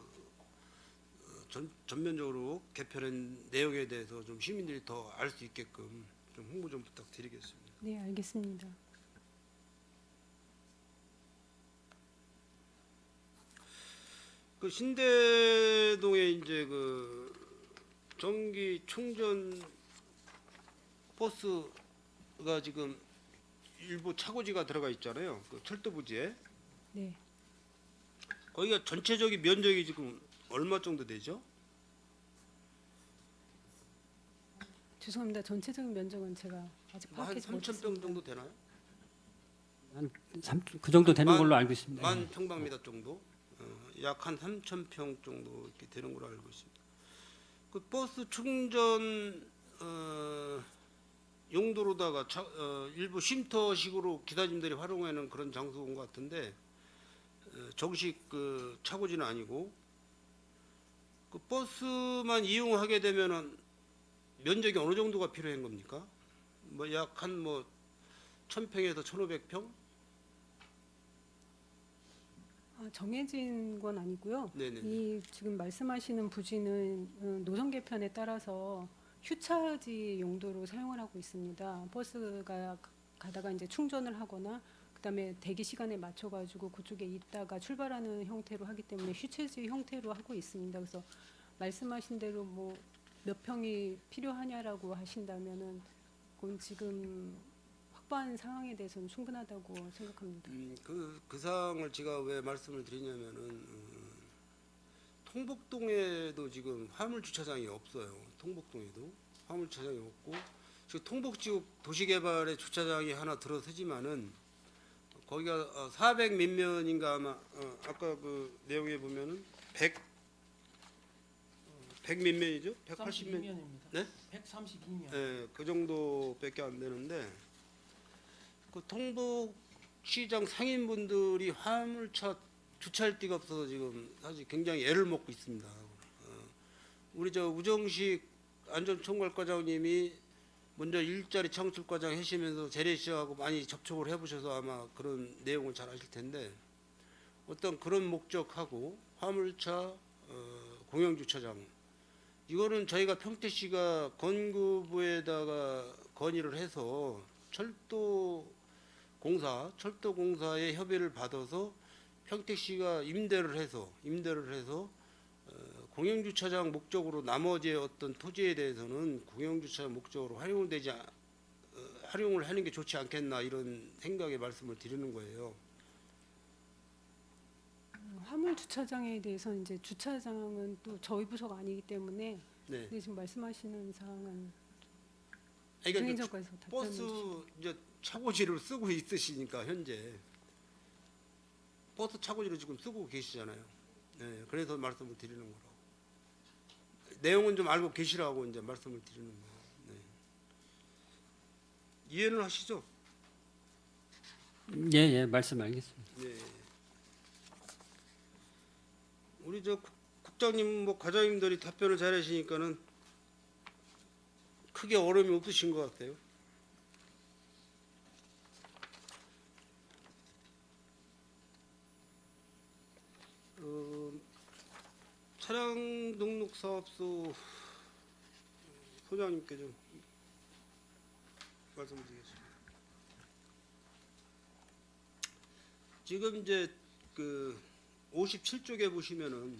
B: 전면적으로 개편한 내용에 대해서 좀 시민들이 더 알 수 있게끔 좀 홍보 좀 부탁드리겠습니다.
H: 네, 알겠습니다.
B: 그 신대동에 이제 그 전기 충전 버스가 지금 일부 차고지가 들어가 있잖아요. 그 철도 부지에.
H: 네.
B: 거기가 전체적인 면적이 지금 얼마 정도 되죠?
H: 죄송합니다. 전체적인 면적은 제가 아직
B: 한
H: 파악하지
B: 3,000평
H: 못했습니다.
B: 정도 되나요?
D: 그 정도 되는 걸로 알고 있습니다.
B: 만 평방미터 정도? 약 한 3,000평 정도 이렇게 되는 걸로 알고 있습니다. 그 버스 충전 용도로다가 일부 쉼터식으로 기사님들이 활용하는 그런 장소인 것 같은데 정식 그 차고지는 아니고 그 버스만 이용하게 되면은 면적이 어느 정도가 필요한 겁니까? 뭐 약 한 뭐 1,000평에서 1,500평?
H: 정해진 건 아니고요.
B: 네네.
H: 이 지금 말씀하시는 부지는 노선 개편에 따라서 휴차지 용도로 사용을 하고 있습니다. 버스가 가다가 이제 충전을 하거나 그다음에 대기 시간에 맞춰 가지고 그쪽에 있다가 출발하는 형태로 하기 때문에 휴차지 형태로 하고 있습니다. 그래서 말씀하신 대로 뭐 몇 평이 필요하냐라고 하신다면은 그건 지금 확보한 상황에 대해서는 충분하다고 생각합니다.
B: 그 사항을 제가 왜 말씀을 드리냐면은 통복동에도 지금 화물 주차장이 없어요. 통복동에도 화물 주차장이 없고 지금 통복지구 도시개발의 주차장이 하나 들어서지만은 거기가 400 몇면인가 아마 아까 그 내용에 보면은 100 몇 면이죠? 180면.
G: 132면입니다.
B: 네?
G: 132면.
B: 네, 그 정도밖에 안 되는데 그 통복시장 상인분들이 화물차 주차할 데가 없어서 지금 사실 굉장히 애를 먹고 있습니다. 우리 저 우정식 안전총괄과장님이 먼저 일자리 창출과장 하시면서 재래시장하고 많이 접촉을 해보셔서 아마 그런 내용을 잘 아실 텐데 어떤 그런 목적하고 화물차 공영주차장 이거는 저희가 평택시가 건구부에다가 건의를 해서 철도공사의 협의를 받아서 평택시가 임대를 해서 공영주차장 목적으로 나머지의 어떤 토지에 대해서는 공영주차장 목적으로 활용을 하는 게 좋지 않겠나 이런 생각의 말씀을 드리는 거예요.
H: 화물 주차장에 대해서 이제 주차장은 또 저희 부서가 아니기 때문에
B: 네.
H: 근데 지금 말씀하시는 사항은
B: 그러니까
H: 중행정과에서 답변을
B: 버스
H: 주시고.
B: 이제 차고지를 쓰고 있으시니까 현재 버스 차고지를 지금 쓰고 계시잖아요. 네, 그래서 말씀을 드리는 거라고. 내용은 좀 알고 계시라고 이제 말씀을 드리는 거예요. 네. 이해는 하시죠?
D: 예, 말씀 알겠습니다.
B: 네. 우리 저 국장님 뭐 과장님들이 답변을 잘하시니까는 크게 어려움이 없으신 것 같아요. 차량 등록 사업소 소장님께 좀 말씀드리겠습니다. 지금 이제 그 57쪽에 보시면은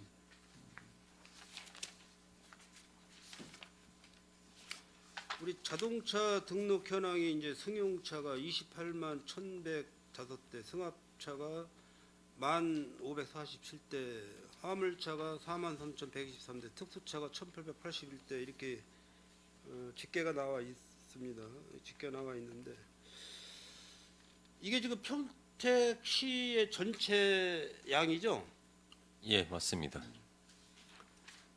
B: 우리 자동차 등록 현황이 이제 승용차가 28만 1,105대, 승합차가 1,547대, 화물차가 43,123대, 특수차가 1,881대 이렇게 집계가 나와 있습니다. 집계 나와 있는데 이게 지금 평택시의 전체 양이죠?
I: 예, 맞습니다.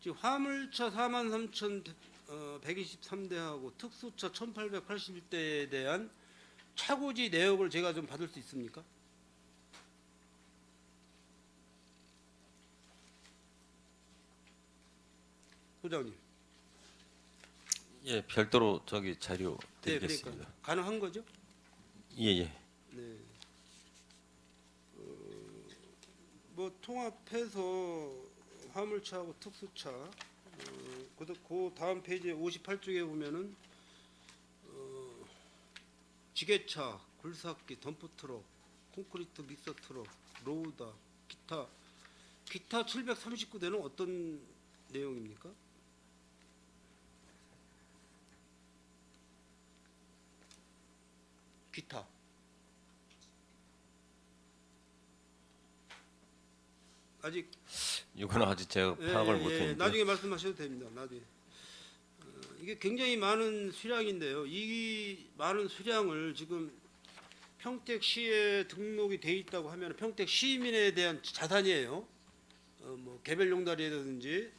B: 지금 화물차 43,123대하고 특수차 1,881대에 대한 차고지 내역을 제가 좀 받을 수 있습니까? 소장님.
I: 예, 별도로 저기 자료
B: 네,
I: 드리겠습니다.
B: 그러니까 가능한 거죠?
I: 예, 예.
B: 네. 뭐 통합해서 화물차하고 특수차 그 다음 페이지에 58쪽에 보면은 지게차, 굴삭기, 덤프트럭, 콘크리트 믹서 트럭, 로우다, 기타 739대는 어떤 내용입니까? 기타 아직
I: 이거는 아직 제가 파악을 못했는데.
B: 나중에 말씀하셔도 됩니다. 나중에 이게 굉장히 많은 수량인데요. 이 많은 수량을 지금 평택시에 등록이 돼 있다고 하면 평택 시민에 대한 자산이에요. 뭐 개별 용다리라든지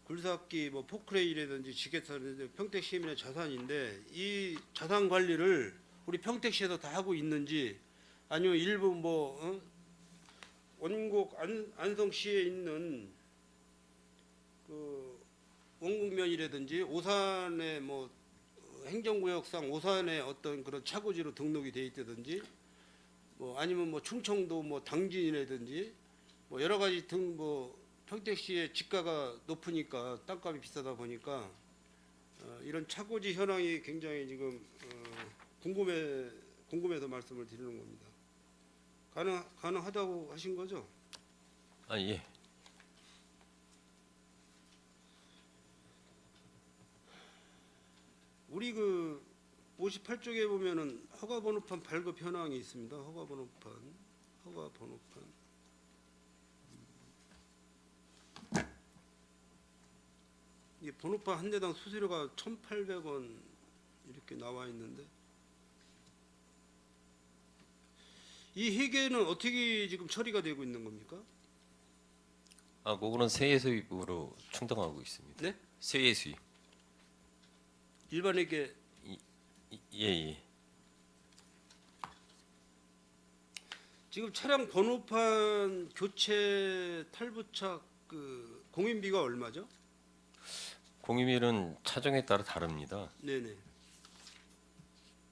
B: 굴삭기, 뭐 포크레인이라든지 지게차라든지 평택 시민의 자산인데 이 자산 관리를 우리 평택시에서 다 하고 있는지 아니면 일부 뭐 원곡 안성시에 있는 그 원곡면이라든지 오산의 뭐 행정구역상 오산의 어떤 그런 차고지로 등록이 돼 있다든지 뭐 아니면 뭐 충청도 뭐 당진이라든지 뭐 여러 가지 등 뭐 평택시의 집가가 높으니까 땅값이 비싸다 보니까 이런 차고지 현황이 굉장히 지금 궁금해서 말씀을 드리는 겁니다. 가능하다고 하신 거죠?
I: 아 예.
B: 우리 그 58쪽에 보면은 허가 번호판 발급 현황이 있습니다. 허가 번호판. 이 번호판 한 대당 수수료가 1,800원 이렇게 나와 있는데 이 회계는 어떻게 지금 처리가 되고 있는 겁니까?
I: 아 그거는 세액 수입으로 충당하고 있습니다.
B: 네?
I: 세액 수입.
B: 일반회계
I: 예.
B: 지금 차량 번호판 교체 탈부착 그 공인비가 얼마죠?
I: 공임일은 차종에 따라 다릅니다.
B: 네네.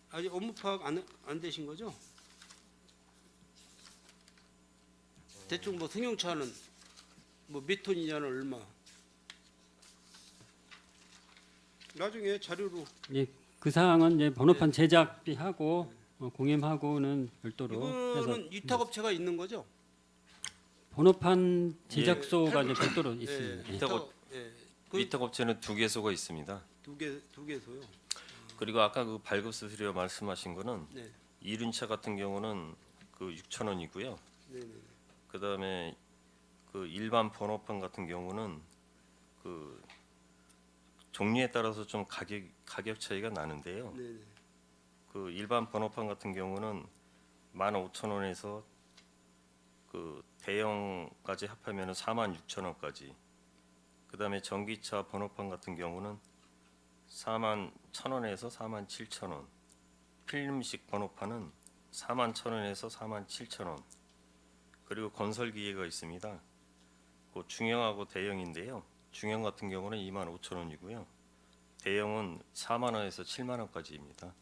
B: 아직 업무 파악 안 되신 거죠? 대충 뭐 승용차는 뭐 몇 톤이냐는 얼마? 나중에 자료로
D: 예, 그 사항은 이제 번호판 제작비하고 공임하고는 별도로 해서
B: 이거는 위탁업체가 있는 거죠?
D: 번호판 제작소가 이제 별도로
B: 예,
D: 있습니다. 예.
I: 위탁업체는 2개소가 있습니다.
B: 두 개소요.
I: 그리고 아까 그 발급 수수료 말씀하신 거는
B: 네,
I: 이륜차 같은 경우는 그 6,000원이고요.
B: 네네.
I: 그다음에 그 일반 번호판 같은 경우는 그 종류에 따라서 좀 가격 차이가 나는데요.
B: 네네.
I: 그 일반 번호판 같은 경우는 15,000원에서 그 대형까지 합하면은 46,000원까지. 그다음에 전기차 번호판 같은 경우는 41,000원에서 47,000원. 필름식 번호판은 41,000원에서 47,000원. 그리고 건설 기계가 있습니다. 그 중형하고 대형인데요. 중형 같은 경우는 25,000원이고요. 대형은 4만 원에서 7만 원까지입니다.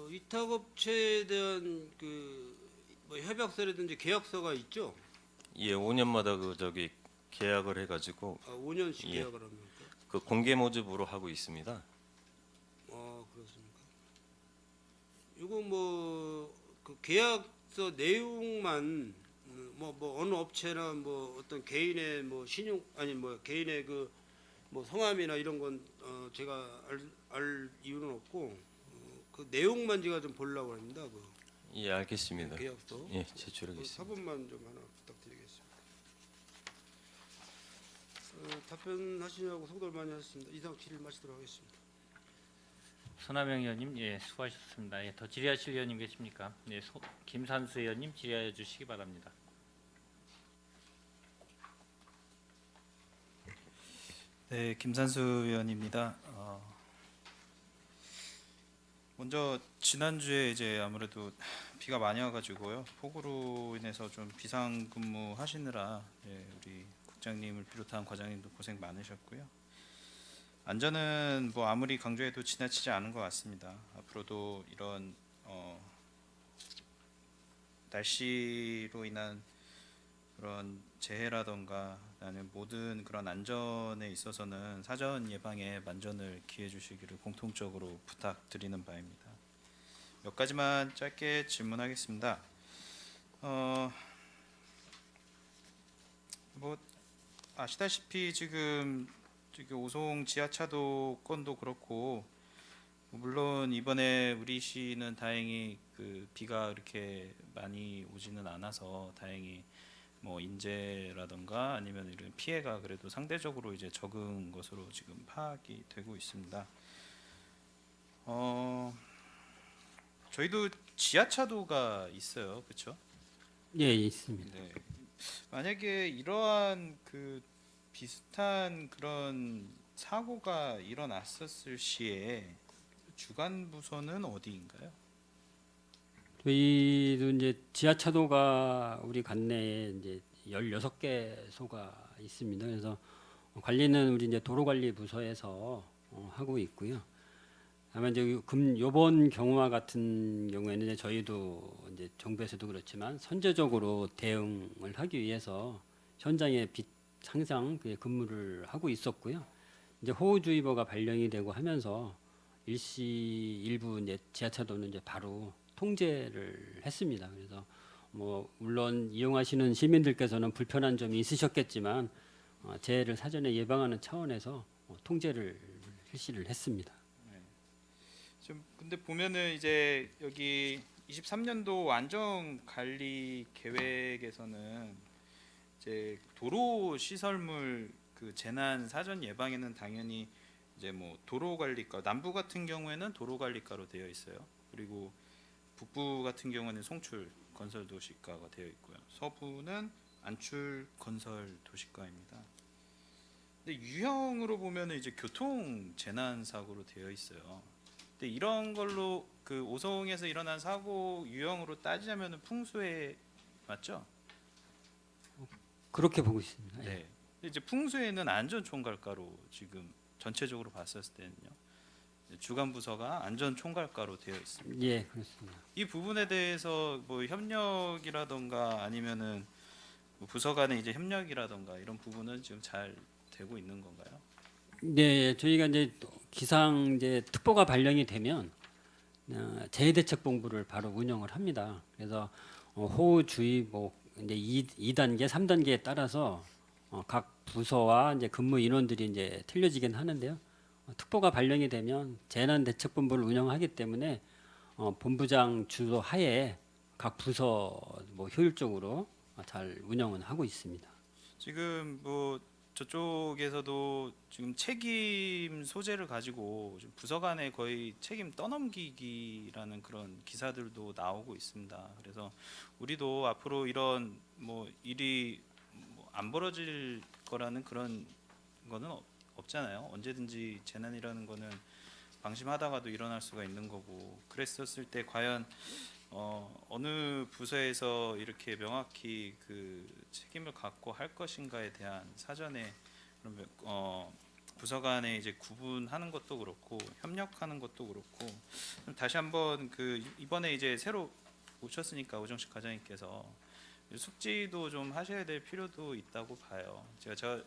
B: 위탁업체에 대한 그 뭐 협약서라든지 계약서가 있죠?
I: 예, 5년마다 그 저기 계약을 해가지고
B: 5년씩
I: 예.
B: 계약을 합니까?
I: 그 공개 모집으로 하고 있습니다.
B: 그렇습니까? 이거 뭐 그 계약서 내용만 뭐 어느 업체나 뭐 어떤 개인의 뭐 신용 아니 뭐 개인의 그 뭐 성함이나 이런 건 제가 알 이유는 없고 그 내용만 제가 좀 보려고 합니다. 그
I: 예, 알겠습니다.
B: 계약서.
I: 예,
B: 그
I: 제출하겠습니다.
B: 사본만 좀 하나 부탁드리겠습니다. 답변하시냐고 속도를 많이 하셨습니다. 이상 질의 마치도록 하겠습니다.
A: 손하명 의원님, 예, 수고하셨습니다. 예, 더 질의하실 의원님 계십니까? 예, 김산수 의원님 질의해 주시기 바랍니다.
J: 네, 김산수 의원입니다. 먼저 지난주에 이제 아무래도 비가 많이 와가지고요, 폭우로 인해서 좀 비상근무 하시느라 우리 국장님을 비롯한 과장님도 고생 많으셨고요. 안전은 뭐 아무리 강조해도 지나치지 않은 것 같습니다. 앞으로도 이런 날씨로 인한 그런 재해라던가 아니면 모든 그런 안전에 있어서는 사전 예방에 만전을 기해 주시기를 공통적으로 부탁드리는 바입니다. 몇 가지만 짧게 질문하겠습니다. 뭐 아시다시피 지금 오송 지하차도 건도 그렇고, 물론 이번에 우리 시는 다행히 그 비가 그렇게 많이 오지는 않아서 다행히 뭐 인재라던가 아니면 이런 피해가 그래도 상대적으로 이제 적은 것으로 지금 파악이 되고 있습니다. 저희도 지하차도가 있어요, 그렇죠?
D: 예, 있습니다.
J: 네. 만약에 이러한 그 비슷한 그런 사고가 일어났었을 시에 주간 부서는 어디인가요?
D: 저희도 이제 지하차도가 우리 관내에 이제 16개소가 있습니다. 그래서 관리는 우리 이제 도로관리부서에서 하고 있고요. 다만 이제 요번 경우와 같은 경우에는 이제 저희도 이제 정부에서도 그렇지만 선제적으로 대응을 하기 위해서 현장에 항상 근무를 하고 있었고요. 이제 호우주의보가 발령이 되고 하면서 일부 이제 지하차도는 이제 바로 통제를 했습니다. 그래서 뭐 물론 이용하시는 시민들께서는 불편한 점이 있으셨겠지만 재해를 사전에 예방하는 차원에서 통제를 실시를 했습니다.
J: 지금 근데 보면은 이제 여기 23년도 안전 관리 계획에서는 이제 도로 시설물 그 재난 사전 예방에는 당연히 이제 뭐 도로 관리과, 남부 같은 경우에는 도로 관리과로 되어 있어요. 그리고 북부 같은 경우는 송출 건설 도시과가 되어 있고요. 서부는 안출 건설 도시과입니다. 근데 유형으로 보면은 이제 교통 재난 사고로 되어 있어요. 근데 이런 걸로 그 오송에서 일어난 사고 유형으로 따지자면은 풍수해 맞죠?
D: 그렇게 보고 있습니다.
J: 네. 근데 이제 풍수에는 안전총괄과로 지금 전체적으로 봤었을 때는요. 주간 부서가 안전총괄과로 되어 있습니다.
D: 예, 그렇습니다.
J: 이 부분에 대해서 뭐 협력이라던가 아니면은 뭐 부서 간의 이제 협력이라던가 이런 부분은 지금 잘 되고 있는 건가요?
D: 네, 저희가 이제 기상 이제 특보가 발령이 되면 재해대책본부를 바로 운영을 합니다. 그래서 호우주의보 이제 2단계, 3단계에 따라서 각 부서와 이제 근무 인원들이 이제 틀려지긴 하는데요. 특보가 발령이 되면 재난대책본부를 운영하기 때문에 본부장 주도 하에 각 부서 뭐 효율적으로 잘 운영은 하고 있습니다.
J: 지금 뭐 저쪽에서도 지금 책임 소재를 가지고 좀 부서 간에 거의 책임 떠넘기기라는 그런 기사들도 나오고 있습니다. 그래서 우리도 앞으로 이런 뭐 일이 뭐 안 벌어질 거라는 그런 거는 없잖아요. 언제든지 재난이라는 거는 방심하다가도 일어날 수가 있는 거고, 그랬었을 때 과연 어느 부서에서 이렇게 명확히 그 책임을 갖고 할 것인가에 대한 사전에 부서 간에 이제 구분하는 것도 그렇고 협력하는 것도 그렇고, 다시 한번 그 이번에 이제 새로 오셨으니까 오정식 과장님께서 숙지도 좀 하셔야 될 필요도 있다고 봐요. 제가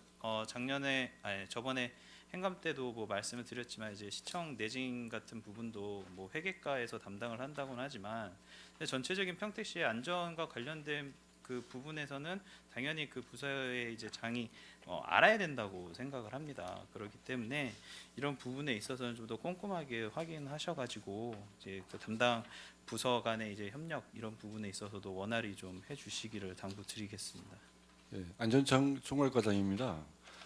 J: 저번에 행감 때도 뭐 말씀을 드렸지만 이제 시청 내진 같은 부분도 뭐 회계과에서 담당을 한다고는 하지만 전체적인 평택시의 안전과 관련된 그 부분에서는 당연히 그 부서의 이제 장이 알아야 된다고 생각을 합니다. 그렇기 때문에 이런 부분에 있어서는 좀 더 꼼꼼하게 확인하셔가지고 이제 그 담당 부서 간의 이제 협력 이런 부분에 있어서도 원활히 좀 해주시기를 당부드리겠습니다.
C: 네, 안전총괄과장입니다.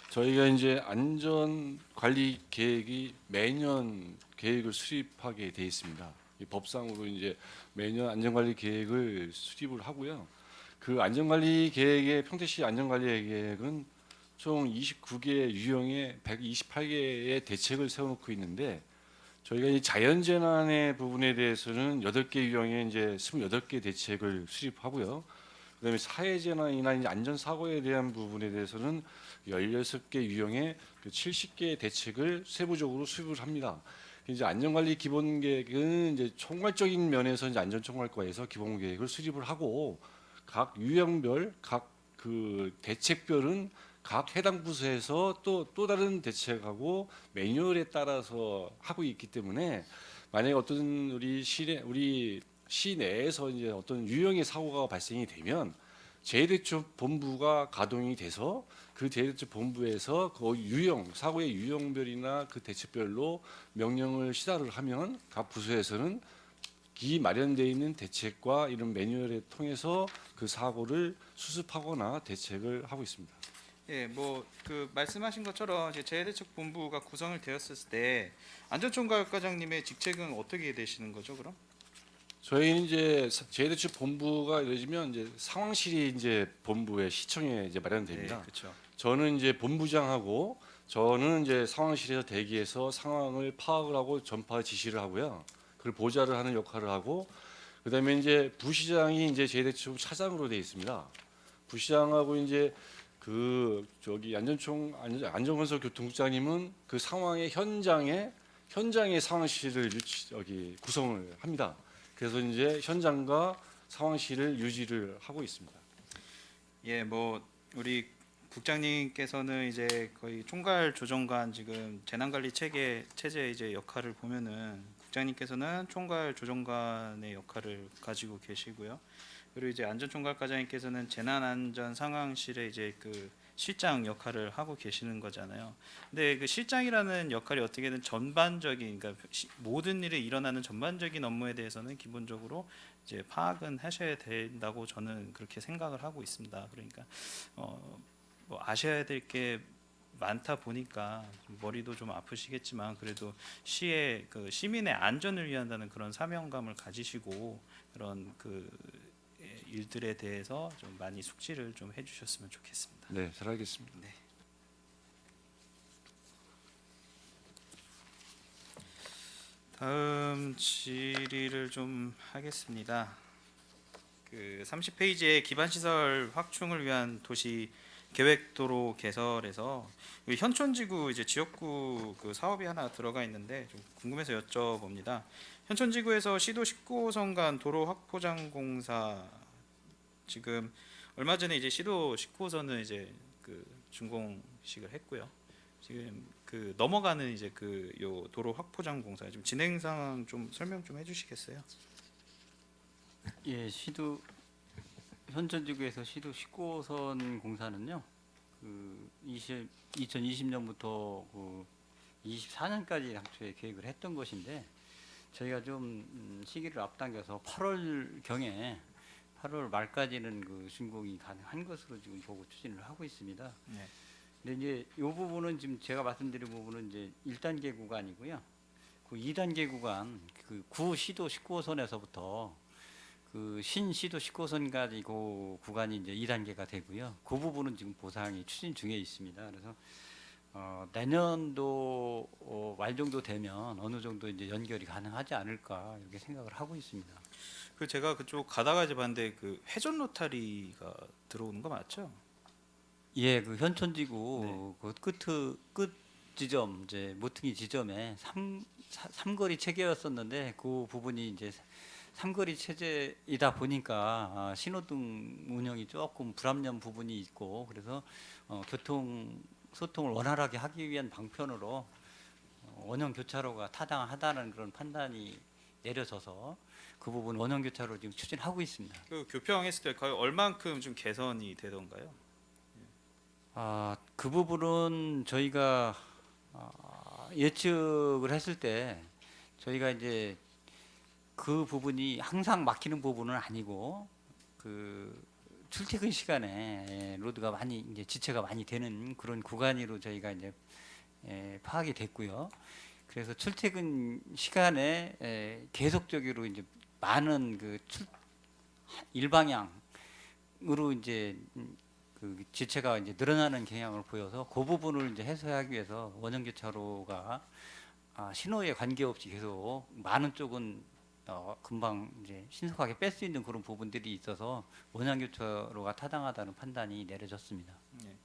C: 저희가 이제 안전 관리 계획이 매년 계획을 수립하게 돼 있습니다. 이 법상으로 이제 매년 안전 관리 계획을 수립을 하고요. 그 안전 관리 계획의 평택시 안전 관리 계획은 총 29개 유형의 128개의 대책을 세워놓고 있는데, 저희가 이 자연 재난의 부분에 대해서는 8개 유형의 이제 28개 대책을 수립하고요. 그다음에 사회 재난이나 이제 안전 사고에 대한 부분에 대해서는 16개 유형의 70개의 대책을 세부적으로 수립을 합니다. 이제 안전관리 기본 계획은 이제 총괄적인 면에서 이제 안전총괄과에서 기본 계획을 수립을 하고, 각 유형별 각 그 대책별은 각 해당 부서에서 또 다른 대책하고 매뉴얼에 따라서 하고 있기 때문에, 만약에 어떤 우리 시 내에서 이제 어떤 유형의 사고가 발생이 되면 재해대책 본부가 가동이 돼서 그 재해대책 본부에서 그 유형 사고의 유형별이나 그 대책별로 명령을 시사를 하면 각 부서에서는 기 마련되어 있는 대책과 이런 매뉴얼을 통해서 그 사고를 수습하거나 대책을 하고 있습니다.
J: 예, 뭐 그 말씀하신 것처럼 이제 재해대책 본부가 구성을 되었을 때 안전총괄과장님의 직책은 어떻게 되시는 거죠, 그럼?
C: 저희는 이제 재해대책 본부가 이루어지면 이제 상황실이 이제 본부의 시청에 이제 마련됩니다.
J: 네, 그렇죠.
C: 저는 이제 본부장하고 저는 이제 상황실에서 대기해서 상황을 파악을 하고 전파 지시를 하고요. 그걸 보좌를 하는 역할을 하고, 그다음에 이제 부시장이 이제 제대처 차장으로 돼 있습니다. 부시장하고 이제 그 저기 안전건설교통국장님은 그 상황의 현장의 상황실을 여기 구성을 합니다. 그래서 이제 현장과 상황실을 유지를 하고 있습니다.
J: 예, 뭐 우리 국장님께서는 이제 거의 총괄 조정관 지금 재난관리 체제 이제 역할을 보면은 국장님께서는 총괄 조정관의 역할을 가지고 계시고요. 그리고 이제 안전총괄과장님께서는 재난안전 상황실의 이제 그 실장 역할을 하고 계시는 거잖아요. 근데 그 실장이라는 역할이 어떻게든 전반적인, 그러니까 모든 일이 일어나는 전반적인 업무에 대해서는 기본적으로 이제 파악은 하셔야 된다고 저는 그렇게 생각을 하고 있습니다. 그러니까 뭐 아셔야 될 게 많다 보니까 좀 머리도 좀 아프시겠지만 그래도 시의 그 시민의 안전을 위한다는 그런 사명감을 가지시고 그런 그 일들에 대해서 좀 많이 숙지를 좀 해주셨으면 좋겠습니다.
C: 네, 잘 알겠습니다.
J: 네. 다음 질의를 좀 하겠습니다. 그 30페이지에 기반시설 확충을 위한 도시 계획도로 개설에서 현촌지구 이제 지역구 그 사업이 하나 들어가 있는데 좀 궁금해서 여쭤봅니다. 현촌지구에서 시도 19호선 간 도로 확포장 공사 지금 얼마 전에 이제 시도 19호선은 이제 그 준공식을 했고요. 지금 그 넘어가는 이제 그 요 도로 확포장 공사 지금 진행 상황 좀 설명 좀 해주시겠어요?
E: 예, 시도 현천지구에서 시도 19호선 공사는요. 그 2020년부터 그 24년까지 당초에 계획을 했던 것인데 저희가 좀 시기를 앞당겨서 8월 경에 8월 말까지는 그 준공이 가능한 것으로 지금 보고 추진을 하고 있습니다.
J: 네.
E: 근데 이제 이 부분은 지금 제가 말씀드린 부분은 이제 1단계 구간이고요. 그 2단계 구간 그 구 시도 19호선에서부터 그 신시도 19호선까지 그 구간이 이제 2단계가 되고요. 그 부분은 지금 보상이 추진 중에 있습니다. 그래서 내년도 말 정도 되면 어느 정도 이제 연결이 가능하지 않을까 이렇게 생각을 하고 있습니다.
J: 그 제가 그쪽 가다가 이제 봤는데 그 회전 로타리가 들어오는 거 맞죠?
E: 예, 그 현천지구 그 끝 지점 이제 모퉁이 지점에 삼거리 체계였었는데 그 부분이 이제 삼거리 체제이다 보니까 신호등 운영이 조금 불합리한 부분이 있고 그래서 교통 소통을 원활하게 하기 위한 방편으로 원형 교차로가 타당하다는 그런 판단이 내려져서 그 부분 원형 교차로 지금 추진하고 있습니다.
J: 그 교평했을 때 거의 얼만큼 좀 개선이 되던가요?
E: 그 부분은 저희가 예측을 했을 때 저희가 이제 그 부분이 항상 막히는 부분은 아니고 그 출퇴근 시간에 로드가 많이 이제 지체가 많이 되는 그런 구간으로 저희가 이제 파악이 됐고요. 그래서 출퇴근 시간에 계속적으로 이제 많은 그 일방향으로 이제 그 지체가 이제 늘어나는 경향을 보여서 그 부분을 이제 해소하기 위해서 원형 교차로가 신호에 관계없이 계속 많은 쪽은 금방 이제 신속하게 뺄 수 있는 그런 부분들이 있어서 원형 교차로가 타당하다는 판단이 내려졌습니다.
J: 네.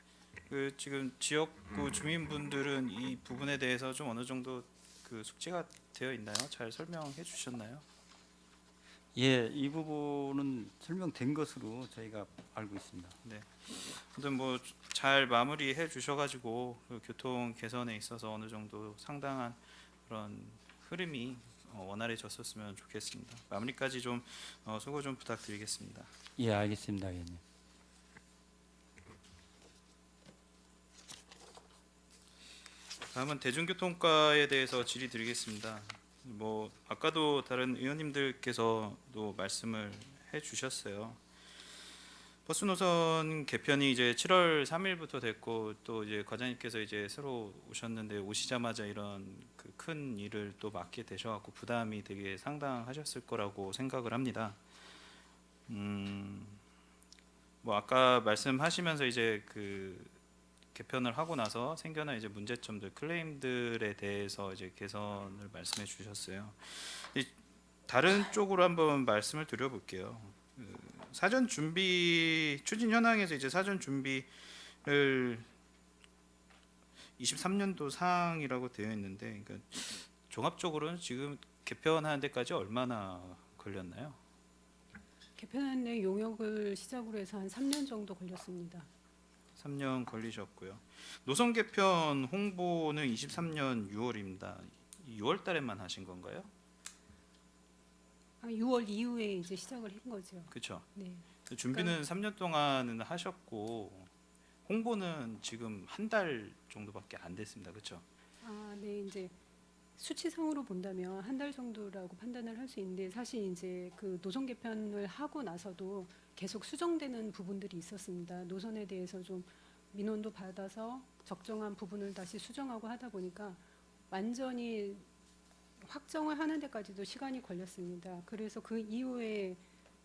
J: 그 지금 지역구 주민분들은 이 부분에 대해서 좀 어느 정도 그 숙지가 되어 있나요? 잘 설명해 주셨나요?
E: 예, 이 부분은 설명된 것으로 저희가 알고 있습니다.
J: 네. 아무튼 뭐 잘 마무리해 주셔가지고 그 교통 개선에 있어서 어느 정도 상당한 그런 흐름이 원활해졌었으면 좋겠습니다. 마무리까지 좀 수고 좀 부탁드리겠습니다.
E: 예, 알겠습니다, 의원님.
J: 다음은 대중교통과에 대해서 질의드리겠습니다. 뭐 아까도 다른 의원님들께서도 말씀을 해주셨어요. 버스 노선 개편이 이제 7월 3일부터 됐고 또 이제 과장님께서 이제 새로 오셨는데 오시자마자 이런 그 큰 일을 또 맡게 되셔갖고 부담이 되게 상당하셨을 거라고 생각을 합니다. 뭐 아까 말씀하시면서 이제 그 개편을 하고 나서 생겨난 이제 문제점들, 클레임들에 대해서 이제 개선을 말씀해 주셨어요. 다른 쪽으로 한번 말씀을 드려볼게요. 사전 준비 추진 현황에서 이제 사전 준비를 23년도 사항이라고 되어 있는데, 그러니까 종합적으로는 지금 개편하는 데까지 얼마나 걸렸나요?
H: 개편안의 용역을 시작으로 해서 한 3년 정도 걸렸습니다.
J: 3년 걸리셨고요. 노선 개편 홍보는 23년 6월입니다. 6월 달에만 하신 건가요?
H: 6월 이후에 이제 시작을 한 거죠.
J: 그렇죠.
H: 네.
J: 준비는 3년 동안은 하셨고 홍보는 지금 한 달 정도밖에 안 됐습니다. 그렇죠?
H: 네, 이제 수치상으로 본다면 한 달 정도라고 판단을 할 수 있는데, 사실 이제 그 노선 개편을 하고 나서도 계속 수정되는 부분들이 있었습니다. 노선에 대해서 좀 민원도 받아서 적정한 부분을 다시 수정하고 하다 보니까 완전히 확정을 하는 데까지도 시간이 걸렸습니다. 그래서 그 이후에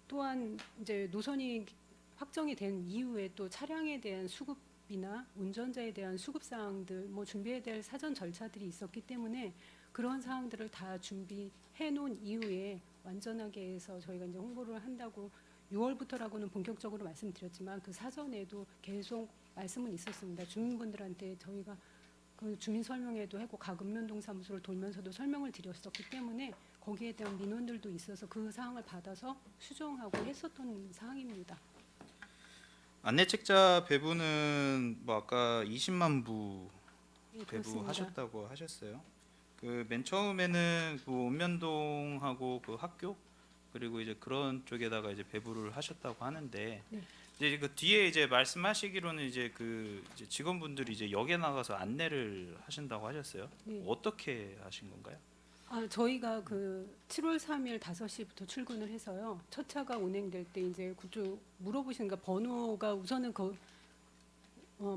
H: 또한 이제 노선이 확정이 된 이후에 또 차량에 대한 수급이나 운전자에 대한 수급 사항들, 뭐 준비해야 될 사전 절차들이 있었기 때문에 그런 사항들을 다 준비해 놓은 이후에 완전하게 해서 저희가 이제 홍보를 한다고 6월부터라고는 본격적으로 말씀드렸지만, 그 사전에도 계속 말씀은 있었습니다. 주민분들한테 저희가 그 주민 설명회도 하고 각 읍면동 사무소를 돌면서도 설명을 드렸었기 때문에 거기에 대한 민원들도 있어서 그 사항을 받아서 수정하고 했었던 사항입니다.
J: 안내책자 배부는 뭐 아까 20만 부
H: 예, 그렇습니다.
J: 배부하셨다고 하셨어요. 그 맨 처음에는 그 읍면동하고 그 학교 그리고 이제 그런 쪽에다가 이제 배부를 하셨다고 하는데,
H: 네.
J: 이제 그 뒤에 이제 말씀하시기로는 이제 그 이제 직원분들이 이제 역에 나가서 안내를 하신다고 하셨어요.
H: 네.
J: 어떻게 하신 건가요?
H: 저희가 그 7월 3일 5시부터 출근을 해서요. 첫 차가 운행될 때 이제 그쪽 물어보시니까 번호가 우선은 그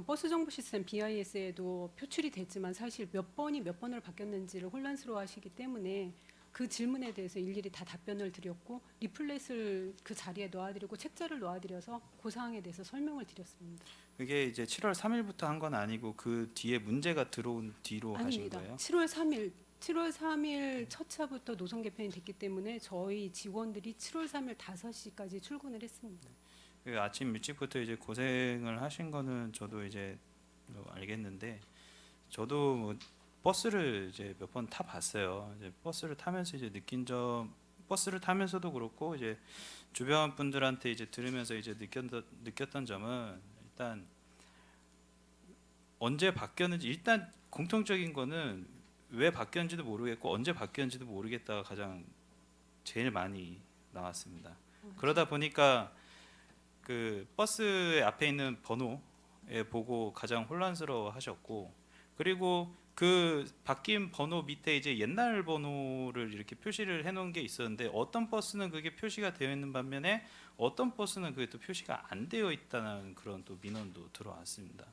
H: 버스 정보 시스템 BIS에도 표출이 됐지만 사실 몇 번이 몇 번으로 바뀌었는지를 혼란스러워하시기 때문에 그 질문에 대해서 일일이 다 답변을 드렸고, 리플렛을 그 자리에 놓아드리고 책자를 놓아드려서 그 사항에 대해서 설명을 드렸습니다.
J: 그게 이제 7월 3일부터 한 건 아니고 그 뒤에 문제가 들어온 뒤로 하신
H: 아닙니다.
J: 거예요?
H: 7월 3일 첫 차부터 노선 개편이 됐기 때문에 저희 직원들이 7월 3일 5시까지 출근을 했습니다.
J: 그 아침 일찍부터 이제 고생을 하신 거는 저도 이제 알겠는데, 저도 뭐 버스를 이제 몇 번 타봤어요. 이제 버스를 타면서 이제 느낀 점, 버스를 타면서도 그렇고 이제 주변 분들한테 이제 들으면서 이제 느꼈던 점은, 일단 언제 바뀌었는지, 일단 공통적인 거는 왜 바뀌었는지도 모르겠고 언제 바뀌었는지도 모르겠다가 가장 제일 많이 나왔습니다. 그러다 보니까 그 버스 앞에 있는 번호에 보고 가장 혼란스러워 하셨고, 그리고 그 바뀐 번호 밑에 이제 옛날 번호를 이렇게 표시를 해놓은 게 있었는데, 어떤 버스는 그게 표시가 되어 있는 반면에 어떤 버스는 그게 또 표시가 안 되어 있다는 그런 또 민원도 들어왔습니다.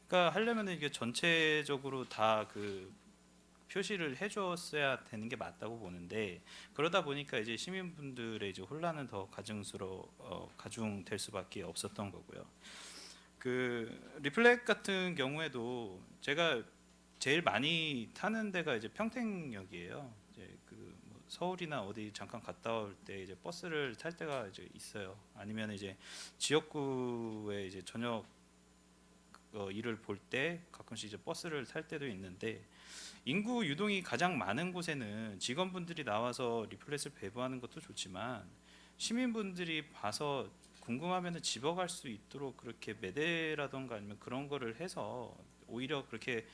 J: 그러니까 하려면 이게 전체적으로 다 그 표시를 해줬어야 되는 게 맞다고 보는데, 그러다 보니까 이제 시민분들의 이제 혼란은 더 가중될 수밖에 없었던 거고요. 그 리플렉 같은 경우에도 제가 제일 많이 타는 데가 이제 평택역이에요. 이제 그 뭐 서울이나 어디 잠깐 갔다 올 때 이제 버스를 탈 때가 이제 있어요. 아니면 이제 지역구에 이제 저녁 일을 볼 때 가끔씩 이제 버스를 탈 때도 있는데, 인구 유동이 가장 많은 곳에는 직원분들이 나와서 리플렛을 배부하는 것도 좋지만 시민분들이 봐서 궁금하면 집어갈 수 있도록 그렇게 매대라던가 아니면 그런 거를 해서 오히려 그렇게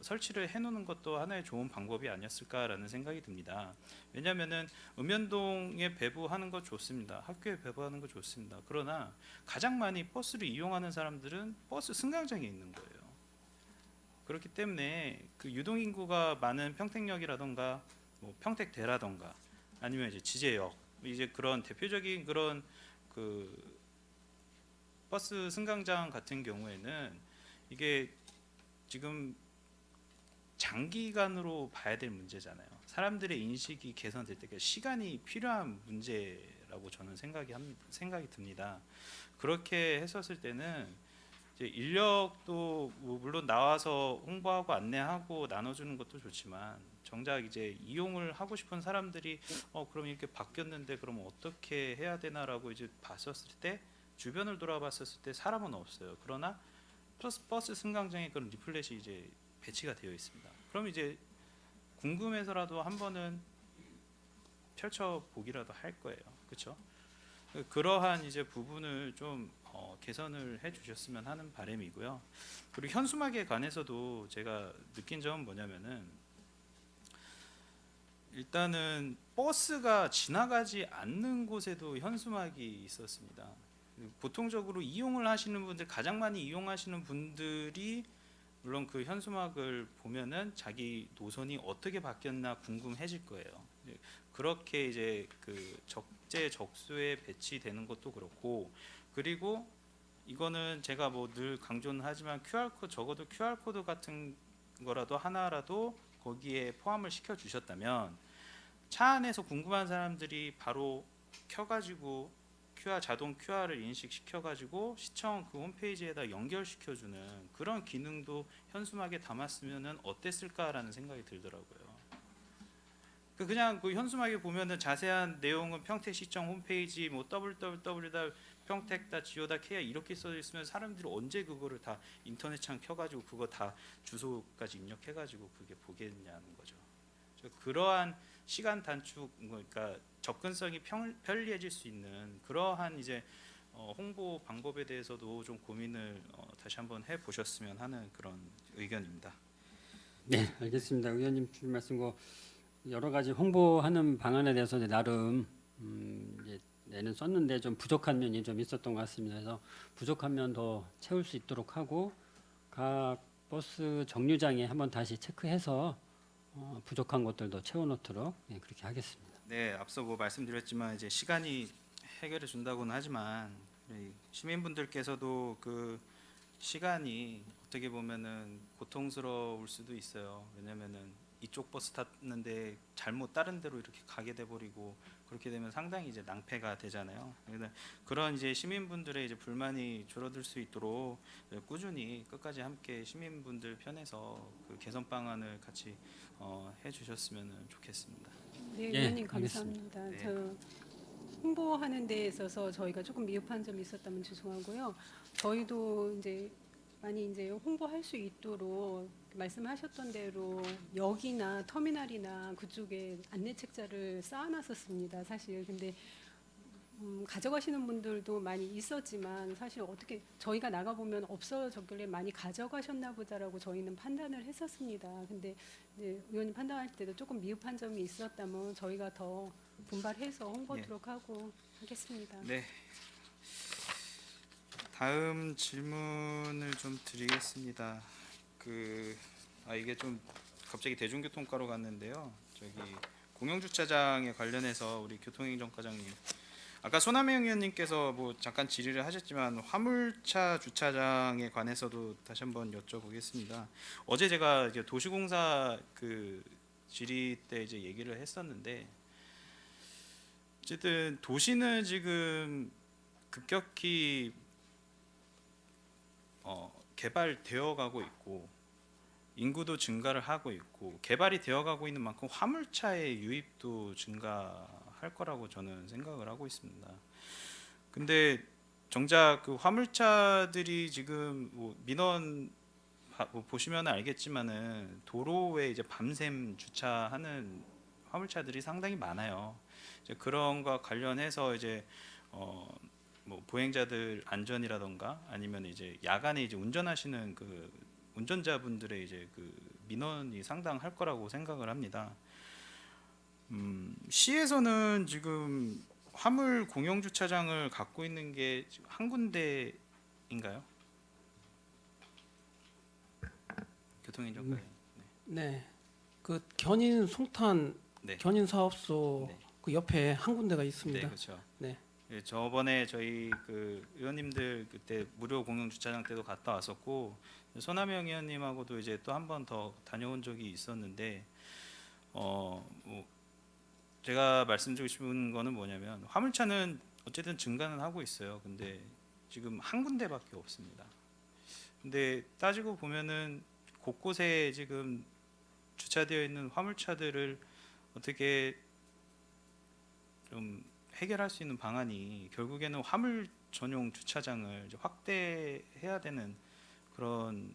J: 설치를 해놓는 것도 하나의 좋은 방법이 아니었을까라는 생각이 듭니다. 왜냐하면은 읍면동에 배부하는 거 좋습니다. 학교에 배부하는 거 좋습니다. 그러나 가장 많이 버스를 이용하는 사람들은 버스 승강장에 있는 거예요. 그렇기 때문에 그 유동 인구가 많은 평택역이라던가 뭐 평택대라던가 아니면 이제 지제역, 이제 그런 대표적인 그런 그 버스 승강장 같은 경우에는 이게 지금 장기간으로 봐야 될 문제잖아요. 사람들의 인식이 개선될 때 시간이 필요한 문제라고 저는 생각이 듭니다. 그렇게 했었을 때는 이제 인력도 뭐 물론 나와서 홍보하고 안내하고 나눠주는 것도 좋지만 정작 이제 이용을 하고 싶은 사람들이 그럼 이렇게 바뀌었는데 그럼 어떻게 해야 되나라고 이제 봤었을 때 주변을 돌아봤었을 때 사람은 없어요. 그러나 버스 승강장에 그런 리플렛이 이제 배치가 되어 있습니다. 그럼 이제 궁금해서라도 한 번은 펼쳐 보기라도 할 거예요. 그렇죠? 그러한 이제 부분을 좀 개선을 해주셨으면 하는 바람이고요. 그리고 현수막에 관해서도 제가 느낀 점은 뭐냐면은 일단은 버스가 지나가지 않는 곳에도 현수막이 있었습니다. 보통적으로 이용을 하시는 분들, 가장 많이 이용하시는 분들이 물론 그 현수막을 보면은 자기 노선이 어떻게 바뀌었나 궁금해질 거예요. 그렇게 이제 그 적재적소에 배치되는 것도 그렇고, 그리고 이거는 제가 뭐 늘 강조는 하지만 적어도 QR 코드 같은 거라도 하나라도 거기에 포함을 시켜 주셨다면 차 안에서 궁금한 사람들이 바로 켜가지고 자동 QR을 인식시켜가지고 시청 그 홈페이지에다 연결시켜주는 그런 기능도 현수막에 담았으면은 어땠을까라는 생각이 들더라고요. 그냥 그 현수막에 보면은 자세한 내용은 평택시청 홈페이지 뭐 www.평택.go.kr 이렇게 써져 있으면 사람들이 언제 그거를 다 인터넷창 켜가지고 그거 다 주소까지 입력해가지고 그게 보겠냐는 거죠. 그러한 시간 단축, 그러니까 접근성이 편리해질 수 있는 그러한 이제 홍보 방법에 대해서도 좀 고민을 다시 한번 해보셨으면 하는 그런 의견입니다.
D: 네, 알겠습니다. 의원님 주신 말씀고 여러 가지 홍보하는 방안에 대해서 이제 나름 이제 내는 썼는데 좀 부족한 면이 좀 있었던 것 같습니다. 그래서 부족한 면 더 채울 수 있도록 하고 각 버스 정류장에 한번 다시 체크해서 부족한 것들도 채워놓도록 그렇게 하겠습니다.
J: 네, 앞서 뭐 말씀드렸지만 이제 시간이 해결해 준다고는 하지만 시민분들께서도 그 시간이 어떻게 보면은 고통스러울 수도 있어요. 왜냐면은 이쪽 버스 탔는데 잘못 다른 데로 이렇게 가게 돼 버리고 그렇게 되면 상당히 이제 낭패가 되잖아요. 그런 이제 시민분들의 이제 불만이 줄어들 수 있도록 꾸준히 끝까지 함께 시민분들 편에서 그 개선 방안을 같이 해주셨으면 좋겠습니다.
H: 네,
D: 예,
H: 의원님
D: 알겠습니다.
H: 감사합니다.
J: 네.
H: 저 홍보하는 데 있어서 저희가 조금 미흡한 점이 있었다면 죄송하고요. 저희도 이제 많이 이제 홍보할 수 있도록 말씀하셨던 대로 역이나 터미널이나 그쪽에 안내 책자를 쌓아놨었습니다. 사실 근데 가져가시는 분들도 많이 있었지만 사실 어떻게 저희가 나가 보면 없어졌길래 많이 가져가셨나 보다라고 저희는 판단을 했었습니다. 근데 이제 의원님 판단할 때도 조금 미흡한 점이 있었다면 저희가 더 분발해서 홍보하도록 하고 하겠습니다.
J: 네. 다음 질문을 좀 드리겠습니다. 이게 좀 갑자기 대중교통과로 갔는데요. 저기 공영주차장에 관련해서 우리 교통행정과장님, 아까 손하명 의원님께서 뭐 잠깐 질의를 하셨지만 화물차 주차장에 관해서도 다시 한번 여쭤보겠습니다. 어제 제가 이제 도시공사 그 질의 때 이제 얘기를 했었는데 어쨌든 도시는 지금 급격히 개발되어 가고 있고 인구도 증가를 하고 있고 개발이 되어 가고 있는 만큼 화물차의 유입도 증가할 거라고 저는 생각을 하고 있습니다. 근데 정작 그 화물차들이 지금 뭐 민원 보시면 알겠지만은 도로에 이제 밤샘 주차하는 화물차들이 상당히 많아요. 이제 그런 거 관련해서 이제 뭐 보행자들 안전이라던가 아니면 이제 야간에 이제 운전하시는 그 운전자분들의 이제 그 민원이 상당할 거라고 생각을 합니다. 시에서는 지금 화물 공영 주차장을 갖고 있는 게 지금 한 군데인가요? 교통행정과에.
G: 네, 그 견인 송탄
J: 네.
G: 견인 사업소
J: 네.
G: 그 옆에 한 군데가 있습니다.
J: 네, 그렇죠.
G: 네.
J: 예, 저번에 저희 그 의원님들 그때 무료 공영 주차장 때도 갔다 왔었고 손하명 의원님하고도 이제 또 한 번 더 다녀온 적이 있었는데 뭐 제가 말씀드리고 싶은 거는 뭐냐면 화물차는 어쨌든 증가는 하고 있어요. 근데 지금 한 군데밖에 없습니다. 근데 따지고 보면은 곳곳에 지금 주차되어 있는 화물차들을 어떻게 좀 해결할 수 있는 방안이 결국에는 화물 전용 주차장을 이제 확대해야 되는 그런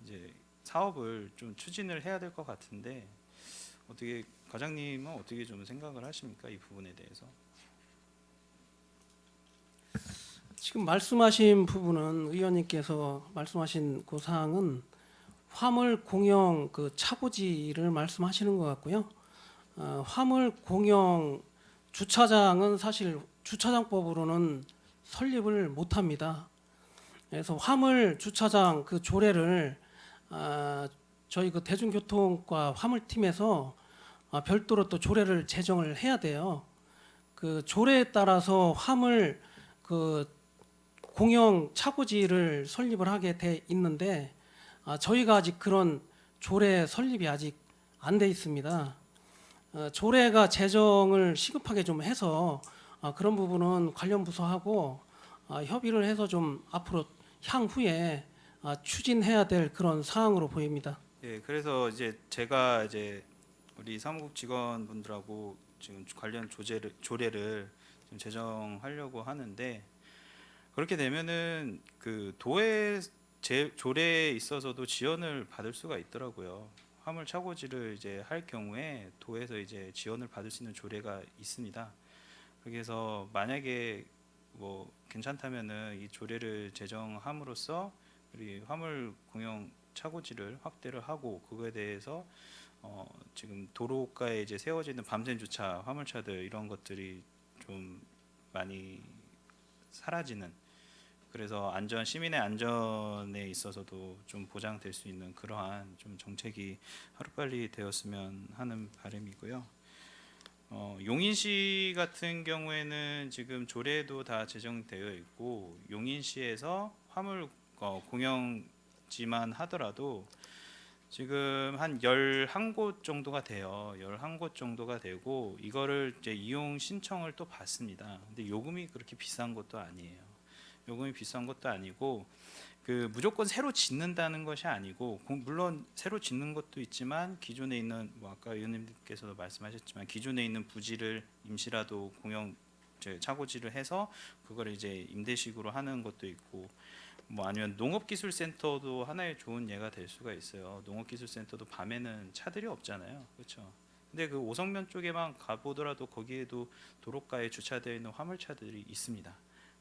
J: 이제 사업을 좀 추진을 해야 될 것 같은데 어떻게 과장님은 어떻게 좀 생각을 하십니까? 이 부분에 대해서.
G: 지금 말씀하신 부분은 의원님께서 말씀하신 그 사항은 화물 공영 그 차고지를 말씀하시는 것 같고요. 화물 공영 주차장은 사실 주차장법으로는 설립을 못합니다. 그래서 화물 주차장 그 조례를 저희 그 대중교통과 화물팀에서 별도로 또 조례를 제정을 해야 돼요. 그 조례에 따라서 화물 그 공영 차고지를 설립을 하게 돼 있는데 저희가 아직 그런 조례 설립이 아직 안 돼 있습니다. 조례가 제정을 시급하게 좀 해서 그런 부분은 관련 부서하고 협의를 해서 좀 앞으로 향후에 추진해야 될 그런 사항으로 보입니다.
J: 예, 그래서 이제 제가 이제 우리 사무국 직원분들하고 지금 관련 조례를 지금 제정하려고 하는데 그렇게 되면은 그 도에 조례에 있어서도 지원을 받을 수가 있더라고요. 화물 차고지를 이제 할 경우에 도에서 이제 지원을 받을 수 있는 조례가 있습니다. 그래서 만약에 뭐 괜찮다면은 이 조례를 제정함으로써 우리 화물 공영 차고지를 확대를 하고 그거에 대해서 지금 도로가에 이제 세워지는 밤샘 주차 화물차들 이런 것들이 좀 많이 사라지는 그래서 시민의 안전에 있어서도 좀 보장될 수 있는 그러한 좀 정책이 하루빨리 되었으면 하는 바람이고요. 용인시 같은 경우에는 지금 조례도 다 제정되어 있고 용인시에서 화물 공영지만 하더라도 지금 한 11곳 정도가 돼요. 11곳 정도가 되고 이거를 이제 이용 신청을 또 받습니다. 근데 요금이 그렇게 비싼 것도 아니에요. 요금이 비싼 것도 아니고 그 무조건 새로 짓는다는 것이 아니고 물론 새로 짓는 것도 있지만 기존에 있는 뭐 아까 의원님께서도 말씀하셨지만 기존에 있는 부지를 임시라도 공영 차고지를 해서 그걸 이제 임대식으로 하는 것도 있고 뭐 아니면 농업기술센터도 하나의 좋은 예가 될 수가 있어요. 농업기술센터도 밤에는 차들이 없잖아요, 그렇죠? 근데 그 오성면 쪽에만 가보더라도 거기에도 도로가에 주차되어 있는 화물차들이 있습니다.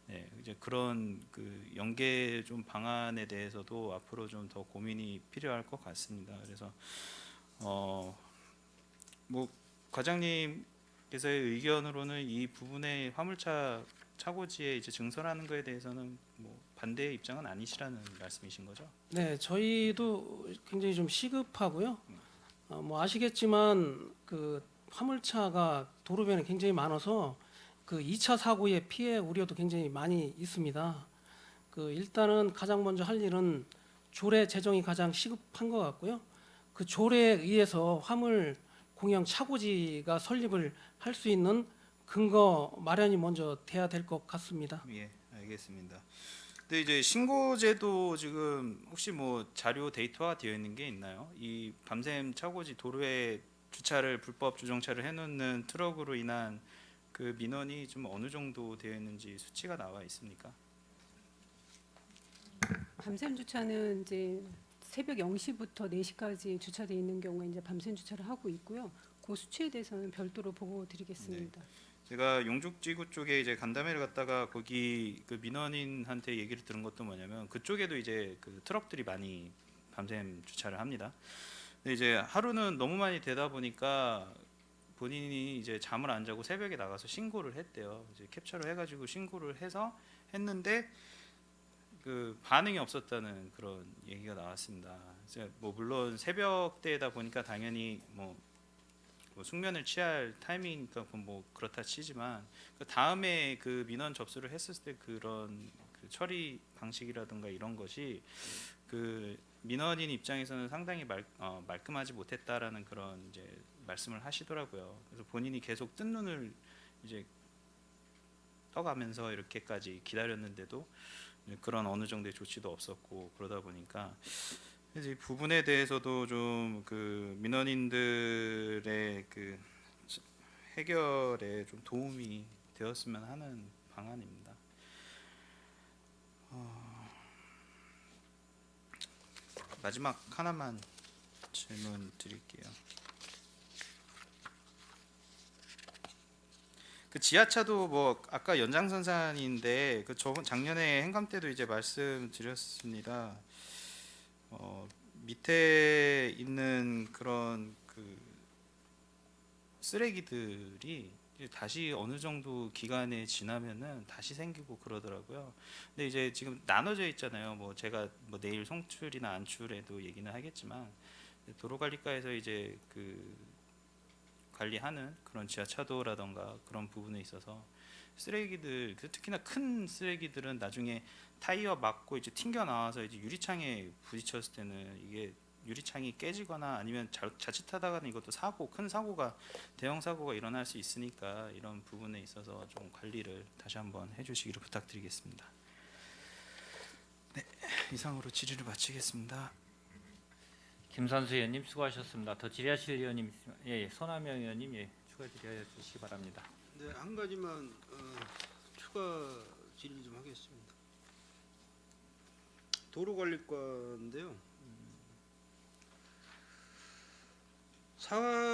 J: 네, 이제 그런 그 연계 좀 방안에 대해서도 앞으로 좀 더 고민이 필요할 것 같습니다. 그래서 뭐 과장님께서의 의견으로는 이 부분의 화물차 차고지에 이제 증설하는 거에 대해서는 뭐 반대의 입장은 아니시라는 말씀이신 거죠?
G: 네, 저희도 굉장히 좀 시급하고요. 뭐 아시겠지만 그 화물차가 도로변에 굉장히 많아서 그 2차 사고의 피해 우려도 굉장히 많이 있습니다. 그 일단은 가장 먼저 할 일은 조례 제정이 가장 시급한 것 같고요. 그 조례에 의해서 화물 공영 차고지가 설립을 할 수 있는 근거 마련이 먼저 돼야 될 것 같습니다.
J: 예, 알겠습니다. 근데 이제 신고제도 지금 혹시 뭐 자료 데이터화 되어 있는 게 있나요? 이 밤샘 차고지 도로에 주차를 불법 주정차를 해놓는 트럭으로 인한 그 민원이 좀 어느 정도 되어 있는지 수치가 나와 있습니까?
H: 밤샘 주차는 이제 새벽 0시부터 4시까지 주차돼 있는 경우에 이제 밤샘 주차를 하고 있고요. 그 수치에 대해서는 별도로 보고 드리겠습니다.
J: 제가 용죽지구 쪽에 이제 간담회를 갔다가 거기 그 민원인한테 얘기를 들은 것도 뭐냐면 그쪽에도 이제 그 트럭들이 많이 밤샘 주차를 합니다. 근데 이제 하루는 너무 많이 되다 보니까 본인이 이제 잠을 안 자고 새벽에 나가서 신고를 했대요. 이제 캡처를 해가지고 신고를 해서 했는데 그 반응이 없었다는 그런 얘기가 나왔습니다. 이제 뭐 물론 새벽대다 보니까 당연히 뭐 숙면을 취할 타이밍이니까 뭐 그렇다 치지만 그 다음에 그 민원 접수를 했을 때 그런 그 처리 방식이라든가 이런 것이 그 민원인 입장에서는 상당히 말끔하지 못했다라는 그런 이제 말씀을 하시더라고요. 그래서 본인이 계속 뜬 눈을 이제 떠가면서 이렇게까지 기다렸는데도 그런 어느 정도의 조치도 없었고 그러다 보니까 이제 이 부분에 대해서도 좀 그 민원인들의 그 해결에 좀 도움이 되었으면 하는 방안입니다. 마지막 하나만 질문 드릴게요. 그 지하차도 뭐 아까 연장선상인데 그 저번 작년에 행감 때도 이제 말씀드렸습니다. 밑에 있는 그런 그 쓰레기들이 이제 다시 어느 정도 기간에 지나면은 다시 생기고 그러더라고요. 근데 이제 지금 나눠져 있잖아요. 뭐 제가 뭐 내일 송출이나 안출에도 얘기는 하겠지만 도로관리과에서 이제 그 관리하는 그런 지하차도라던가 그런 부분에 있어서 쓰레기들 특히나 큰 쓰레기들은 나중에 타이어 맞고 이제 튕겨 나와서 이제 유리창에 부딪혔을 때는 이게 유리창이 깨지거나 아니면 자칫하다가는 이것도 큰 사고가 대형 사고가 일어날 수 있으니까 이런 부분에 있어서 좀 관리를 다시 한번 해주시기를 부탁드리겠습니다. 네, 이상으로 질의를 마치겠습니다.
A: 김선수 의원님 수고하셨습니다. 더 질의하실 의원님 있으면 손하명 의원님 추가 질의해 주시기 바랍니다.
B: 네, 한 가지만 추가 질의 좀 하겠습니다. 도로관리과인데요.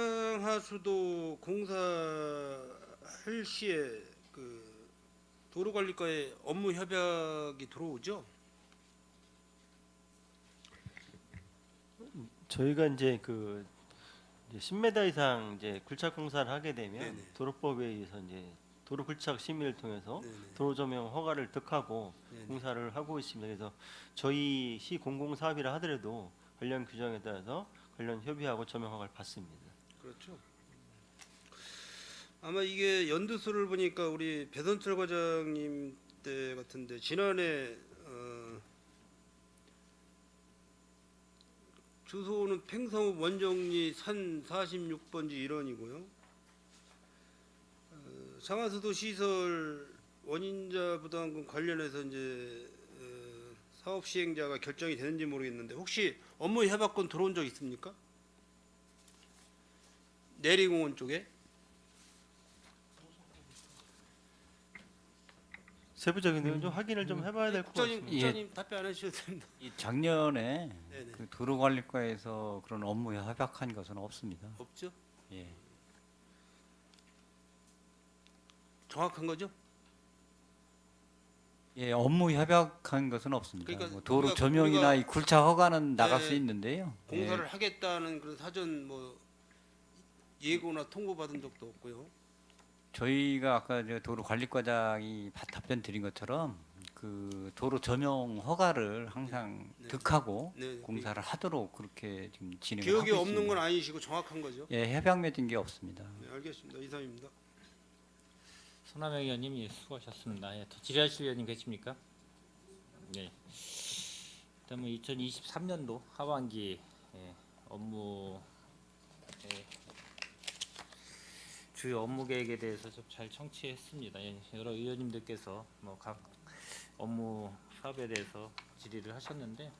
B: 상하수도 공사할 시에 그 도로관리과에 업무 협약이 들어오죠?
F: 저희가 이제 그 이제 10m 이상 이제 굴착 공사를 하게 되면
B: 네네.
F: 도로법에 의해서 이제 도로 굴착 심의를 통해서
B: 네네.
F: 도로 조명 허가를 득하고
B: 네네.
F: 공사를 하고 있습니다. 그래서 저희 시 공공사업이라 하더라도 관련 규정에 따라서 관련 협의하고 조명 허가를 받습니다.
B: 그렇죠. 아마 이게 연두수를 보니까 우리 배선철 과장님 때 같은데 지난해 주소는 팽성읍 원정리 산 46번지 1원이고요. 상하수도 시설 원인자 부담금 관련해서 이제 사업 시행자가 결정이 되는지 모르겠는데 혹시 업무 협약권 들어온 적 있습니까? 내리공원 쪽에?
F: 세부적인 내용 좀 확인을 좀 해봐야 될 것 같습니다.
B: 국장님 답변 안 해주셔도 됩니다.
E: 이 작년에
B: 네네.
E: 그 도로관리과에서 그런 업무에 협약한 것은 없습니다.
B: 없죠?
E: 예.
B: 정확한 거죠?
E: 예, 업무 협약한 것은 없습니다.
B: 그러니까
E: 뭐 도로
B: 우리가-
E: 조명이나
B: 우리가-
E: 이 굴착 허가는 나갈
B: 네,
E: 수 있는데요.
B: 공사를
E: 예,
B: 하겠다는 그런 사전 뭐 예고나 통보 받은 적도 없고요.
E: 저희가 아까 저 도로관리과장이 답변 드린 것처럼 그 도로 조명 허가를 항상
B: 네.
E: 득하고
B: 네,
E: 공사를 하도록 그렇게 지금 진행을
B: 기억이
E: 하고
B: 없는
E: 있습니다.
B: 건 아니시고 정확한 거죠?
E: 예, 협약 맺은 게 없습니다.
B: 네, 알겠습니다. 이상입니다.
A: 손하명 의원님 수고하셨습니다. 더 질의하실 의원님 계십니까? 네. 그다음에 2023년도 하반기 업무 주요 업무 계획에 대해서 좀 잘 청취했습니다. 여러 의원님들께서 뭐 각 업무 사업에 대해서 질의를 하셨는데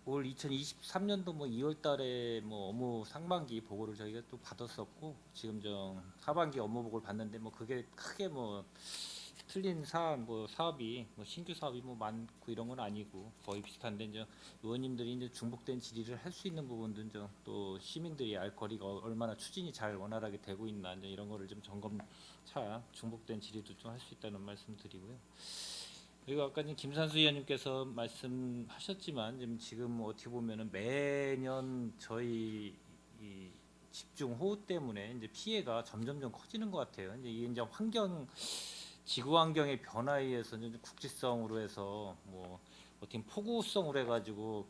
A: 올 2023년도 뭐 2월달에 뭐 업무 상반기 보고를 저희가 또 받았었고 지금 좀 하반기 업무 보고를 봤는데 뭐 그게 크게 뭐 틀린 사안 뭐 사업이 뭐 신규 사업이 뭐 많고 이런 건 아니고 거의 비슷한데 이제 의원님들이 이제 중복된 질의를 할 수 있는 부분들은 좀 또 시민들이 알 거리가 얼마나 추진이 잘 원활하게 되고 있나 이제 이런 거를 좀 점검차 중복된 질의도 좀 할 수 있다는 말씀드리고요. 그리고 아까 김산수 의원님께서 말씀하셨지만 지금 어떻게 보면은 매년 저희 이 집중 호우 때문에 이제 피해가 점점점 커지는 것 같아요. 이제 지구 환경의 변화에 의해서 이제 국지성으로 해서 뭐 어떻게 폭우성으로 해가지고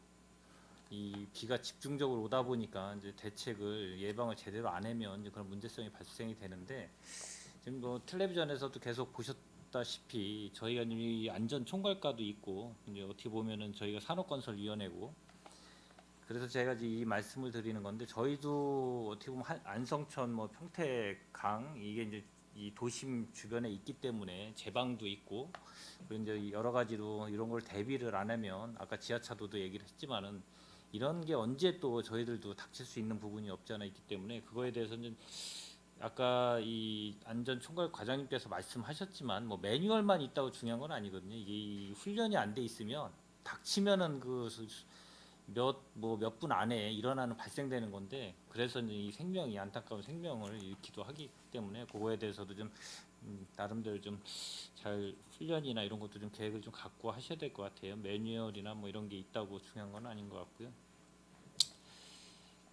A: 이 비가 집중적으로 오다 보니까 이제 대책을 예방을 제대로 안 하면 이제 그런 문제성이 발생이 되는데 지금 뭐 텔레비전에서도 계속 보셨다시피 저희가 이 안전 총괄과도 있고 이제 어떻게 보면은 저희가 산업건설위원회고 그래서 제가 이제 이 말씀을 드리는 건데 저희도 어떻게 보면 안성천 뭐 평택강 이게 이제 이 도심 주변에 있기 때문에 제방도 있고 그리고 이제 여러 가지로 이런 걸 대비를 안 하면 아까 지하차도도 얘기를 했지만은 이런 게 언제 또 저희들도 닥칠 수 있는 부분이 없지 않아 있기 때문에 그거에 대해서는 아까 이 안전총괄 과장님께서 말씀하셨지만 뭐 매뉴얼만 있다고 중요한 건 아니거든요. 이게 이 훈련이 안 돼 있으면 닥치면은 그 몇 분 안에 일어나는 발생되는 건데 그래서 이제 이 생명이 안타까운 생명을 잃기도 하기 때문에 그거에 대해서도 좀 나름대로 좀 잘 훈련이나 이런 것도 좀 계획을 좀 갖고 하셔야 될 것 같아요. 매뉴얼이나 뭐 이런 게 있다고 중요한 건 아닌 것 같고요.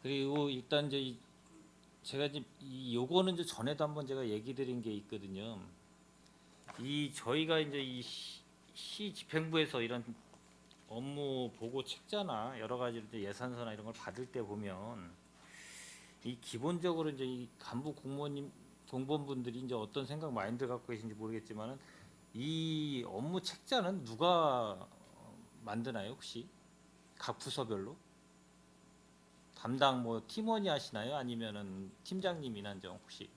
A: 그리고 일단 이제 제가 이제 요거는 이제 전에도 한번 제가 얘기 드린 게 있거든요. 이 저희가 이제 이 시 집행부에서 이런 업무 보고 책자나 여러 가지 이제 예산서나 이런 걸 받을 때 보면 이 기본적으로 이제 이 간부 공무원분들이 이제 어떤 생각 마인드 갖고 계신지 모르겠지만은 이 업무 책자는 누가 만드나요 혹시 각 부서별로 담당 뭐 팀원이 하시나요 아니면은 팀장님이나 이제 혹시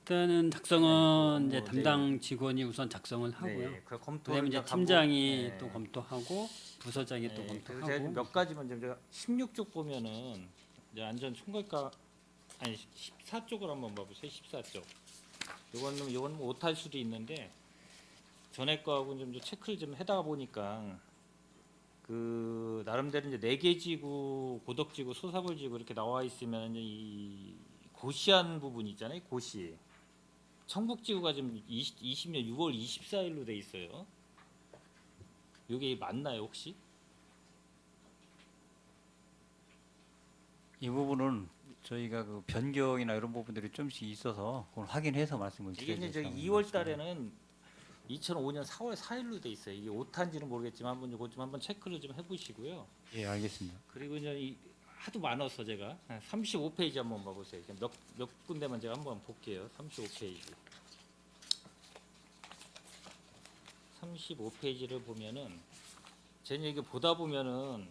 D: 일단은 작성은
A: 네,
D: 이제 담당 직원이 우선 작성을 하고요.
A: 네, 그 검토를
D: 그다음에 이제
A: 간부-
D: 팀장이
A: 네.
D: 또 검토하고 부서장이 또
A: 그래서 제가
D: 검토하고.
A: 좀몇 가지만 좀 제가 16쪽 보면은 이제 안전 총괄과 아니 14쪽을 한번 봐보세요. 14쪽. 요건 뭐 오탈 수도 있는데 전에 거하고 좀 체크를 좀 해다가 보니까 그 나름대로 이제 4개 지구, 고덕지구, 소사벌지구 이렇게 나와 있으면 이제 이 고시한 부분 있잖아요. 고시. 청북지구가 지금 20년 6월 24일로 돼 있어요. 이게 맞나요 혹시?
E: 이 부분은 저희가 그 변경이나 이런 부분들이 좀씩 있어서 그걸 확인해서 말씀을
A: 이게 이제
E: 드려야겠다고
A: 2월 달에는 2005년 4월 4일로 돼 있어요. 이게 오타인지는 모르겠지만 한번 이거 좀 한번 체크를 좀 해보시고요.
E: 예, 알겠습니다.
A: 그리고 이제 하도 많아서 제가 35페이지 한번 봐보세요. 몇 군데만 제가 한번 볼게요. 35페이지. 35페이지를 보면은 제가 이게 보다 보면은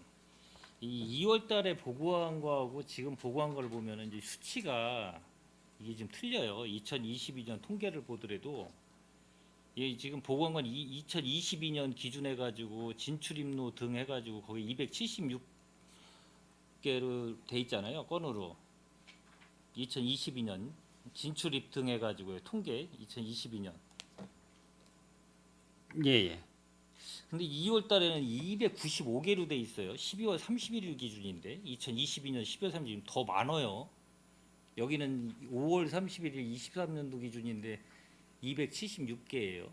A: 이 2월 달에 보고한 거하고 지금 보고한 걸 보면은 이제 수치가 이게 좀 틀려요. 2022년 통계를 보더라도 이 지금 보고한 건 2022년 기준해 가지고 진출 입로 등 해 가지고 거기 276개로 돼 있잖아요. 건으로 2022년 진출 입등 해 가지고요. 통계 2022년.
D: 예, 예.
A: 근데 2월 달에는 295개로 돼 있어요. 12월 31일 기준인데 2022년 12월 30일 더 많아요. 여기는 5월 31일 23년도 기준인데 276개예요.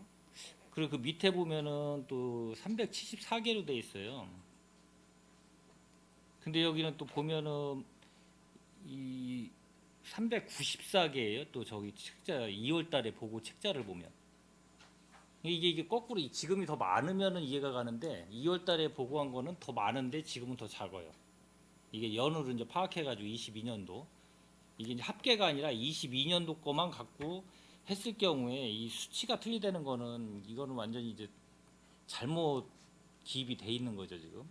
A: 그리고 그 밑에 보면은 또 374개로 돼 있어요. 근데 여기는 또 보면은 이 394개예요. 또 저기 책자 2월 달에 보고 책자를 보면 이게 거꾸로 지금이 더 많으면은 이해가 가는데 2월 달에 보고한 거는 더 많은데 지금은 더 작아요. 이게 연으로 이제 파악해 가지고 22년도 이게 이제 합계가 아니라 22년도 거만 갖고 했을 경우에 이 수치가 틀리다는 거는 이거는 완전히 이제 잘못 기입이 돼 있는 거죠 지금.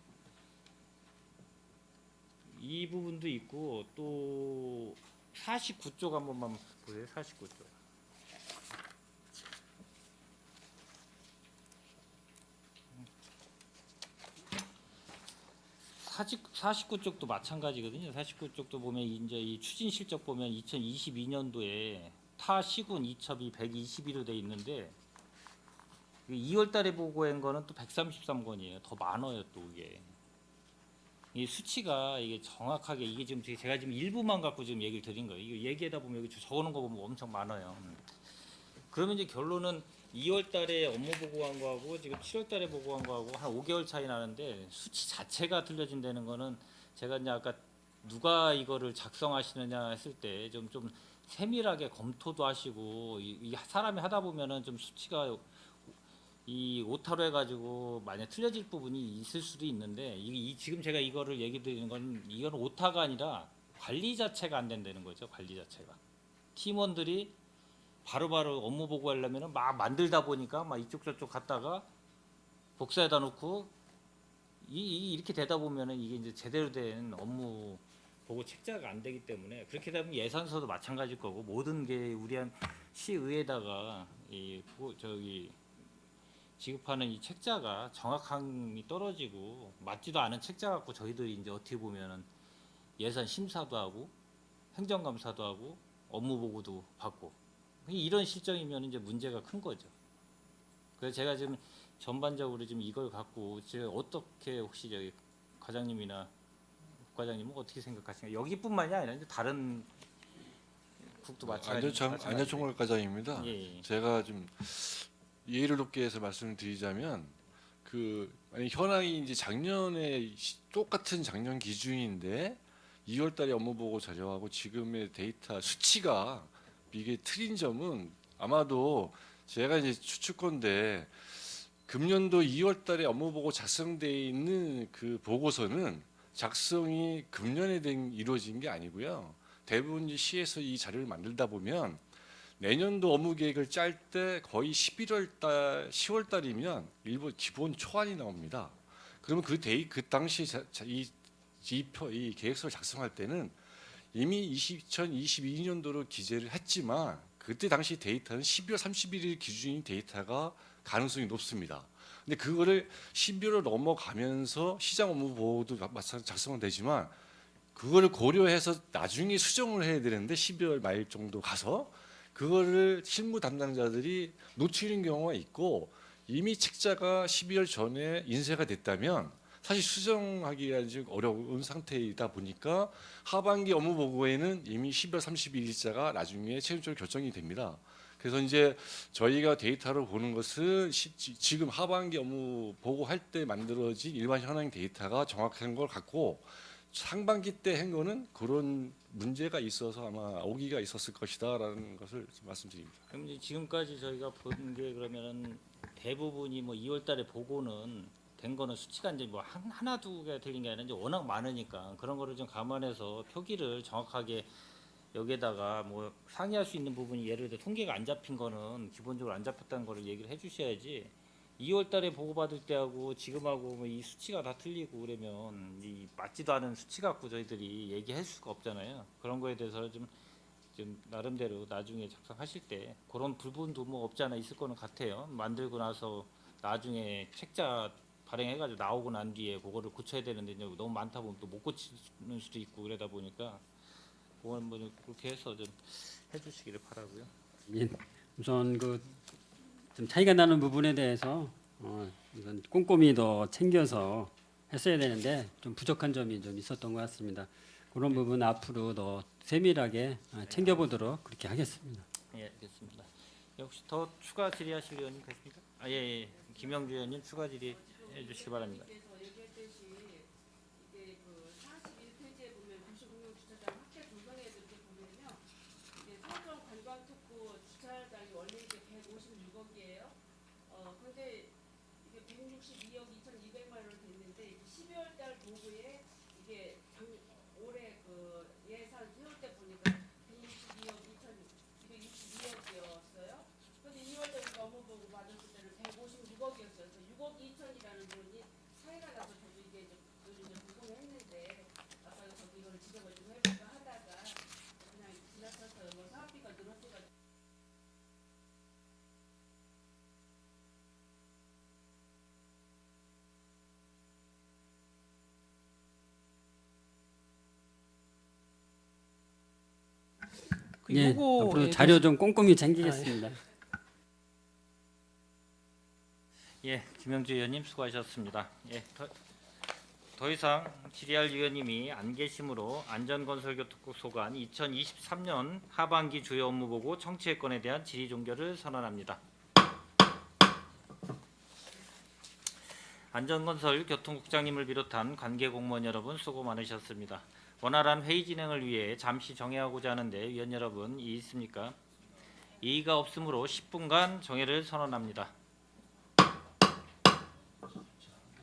A: 이 부분도 있고 또 49쪽 한 번만 보세요. 49쪽. 49쪽도 마찬가지거든요. 49쪽도 보면 이제 이 추진 실적 보면 2022년도에 타 시군 이첩이 122로 돼 있는데 2월 달에 보고한 거는 또 133건이에요. 더 많아요, 또 이게. 이 수치가 이게 정확하게 이게 지금 제가 지금 일부만 갖고 지금 얘기를 드린 거예요. 이거 얘기하다 보면 여기 적어놓은 거 보면 엄청 많아요. 그러면 이제 결론은 2월 달에 업무 보고한 거하고 지금 7월 달에 보고한 거하고 한 5개월 차이 나는데 수치 자체가 틀려진다는 거는 제가 이제 아까 누가 이거를 작성하시느냐 했을 때 좀 세밀하게 검토도 하시고 이 사람이 하다 보면은 좀 수치가 이 오타로 해가지고 만약 틀려질 부분이 있을 수도 있는데 지금 제가 이거를 얘기 드리는 건 이거는 오타가 아니라 관리 자체가 안 된다는 거죠. 관리 자체가 팀원들이 바로바로 업무 보고하려면 막 만들다 보니까 막 이쪽 저쪽 갔다가 복사해다 놓고 이렇게 되다 보면은 이게 이제 제대로 된 업무 보고 책자가 안 되기 때문에 그렇게 되면 예산서도 마찬가지일 거고 모든 게 우리 한 시의회에다가 저기 지급하는 이 책자가 정확함이 떨어지고 맞지도 않은 책자 갖고 저희들이 이제 어떻게 보면은 예산 심사도 하고 행정감사도 하고 업무 보고도 받고 이런 실정이면 이제 문제가 큰 거죠. 그래서 제가 지금 전반적으로 지금 이걸 갖고 제가 어떻게 혹시 저기 과장님이나 국과장님은 어떻게 생각하시나요? 여기뿐만이 아니라 이제 다른 국도 마찬가지입니다.
C: 안현총 과장입니다.
A: 예.
C: 제가 좀 예의를 높게 해서 말씀을 드리자면 아니 현황이 이제 작년에 똑같은 작년 기준인데 2월달에 업무 보고 자료하고 지금의 데이터 수치가 이게 틀린 점은 아마도 제가 이제 추측건데 금년도 2월달에 업무 보고 작성돼 있는 그 보고서는 작성이 금년에 이루어진 게 아니고요. 대부분 이제 시에서 이 자료를 만들다 보면 내년도 업무 계획을 짤 때 거의 11월달, 10월달이면 일부 기본 초안이 나옵니다. 그러면 그 당시 이 계획서를 작성할 때는 이미 2022년도로 기재를 했지만 그때 당시 데이터는 12월 31일 기준인 데이터가 가능성이 높습니다. 근데 그거를 12월을 넘어가면서 시장 업무 보고도 작성은 되지만 그거를 고려해서 나중에 수정을 해야 되는데 12월 말 정도 가서 그거를 실무 담당자들이 놓치는 경우가 있고 이미 책자가 12월 전에 인쇄가 됐다면 사실 수정하기가 좀 어려운 상태이다 보니까 하반기 업무 보고에는 이미 12월 31일자가 나중에 최종적으로 결정이 됩니다. 그래서 이제 저희가 데이터를 보는 것은 지금 하반기 업무 보고할 때 만들어진 일반 현황 데이터가 정확한 걸 갖고 상반기 때 한 거는 그런 문제가 있어서 아마 오기가 있었을 것이다라는 것을 말씀드립니다.
A: 그럼 이제 지금까지 저희가 본 게 그러면은 대부분이 뭐 2월달에 보고는 된 거는 수치가 이제 뭐 하나 두 개 틀린 게 아니라 이제 워낙 많으니까 그런 거를 좀 감안해서 표기를 정확하게 여기에다가 뭐 상의할 수 있는 부분이 예를 들어 통계가 안 잡힌 거는 기본적으로 안 잡혔다는 거를 얘기를 해주셔야지 2월달에 보고받을 때하고 지금하고 뭐 이 수치가 다 틀리고 그러면 이 맞지도 않은 수치 갖고 저희들이 얘기할 수가 없잖아요. 그런 거에 대해서 좀 나름대로 나중에 작성하실 때 그런 부분도 뭐 없지 않아 있을 거는 같아요. 만들고 나서 나중에 책자 발행해가지고 나오고 난 뒤에 그거를 고쳐야 되는데 이제 너무 많다 보면 또 못 고치는 수도 있고 그러다 보니까 그건 뭐 그렇게 해서 좀 해주시기를 바라고요.
D: 예, 우선 좀 차이가 나는 부분에 대해서 우선 꼼꼼히 더 챙겨서 했어야 되는데 좀 부족한 점이 좀 있었던 것 같습니다. 그런 부분 앞으로 더 세밀하게 챙겨보도록 그렇게 하겠습니다.
A: 예, 알겠습니다. 혹시 더 추가 질의하실 의원님 계십니까? 예. 김영주 의원님 추가 질의해 주시기 바랍니다.
D: 예,
G: 요거에
D: 앞으로 자료 좀 꼼꼼히 챙기겠습니다.
A: 예, 김영주 의원님 수고하셨습니다. 예, 더 이상 질의할 의원님이 안 계시므로 안전건설교통국 소관 2023년 하반기 주요 업무 보고 청취의건에 대한 질의 종결을 선언합니다. 안전건설교통국장님을 비롯한 관계 공무원 여러분 수고 많으셨습니다. 원활한 회의 진행을 위해 잠시 정회하고자 하는데 위원 여러분 이의 있습니까? 이의가 없으므로 10분간 정회를 선언합니다.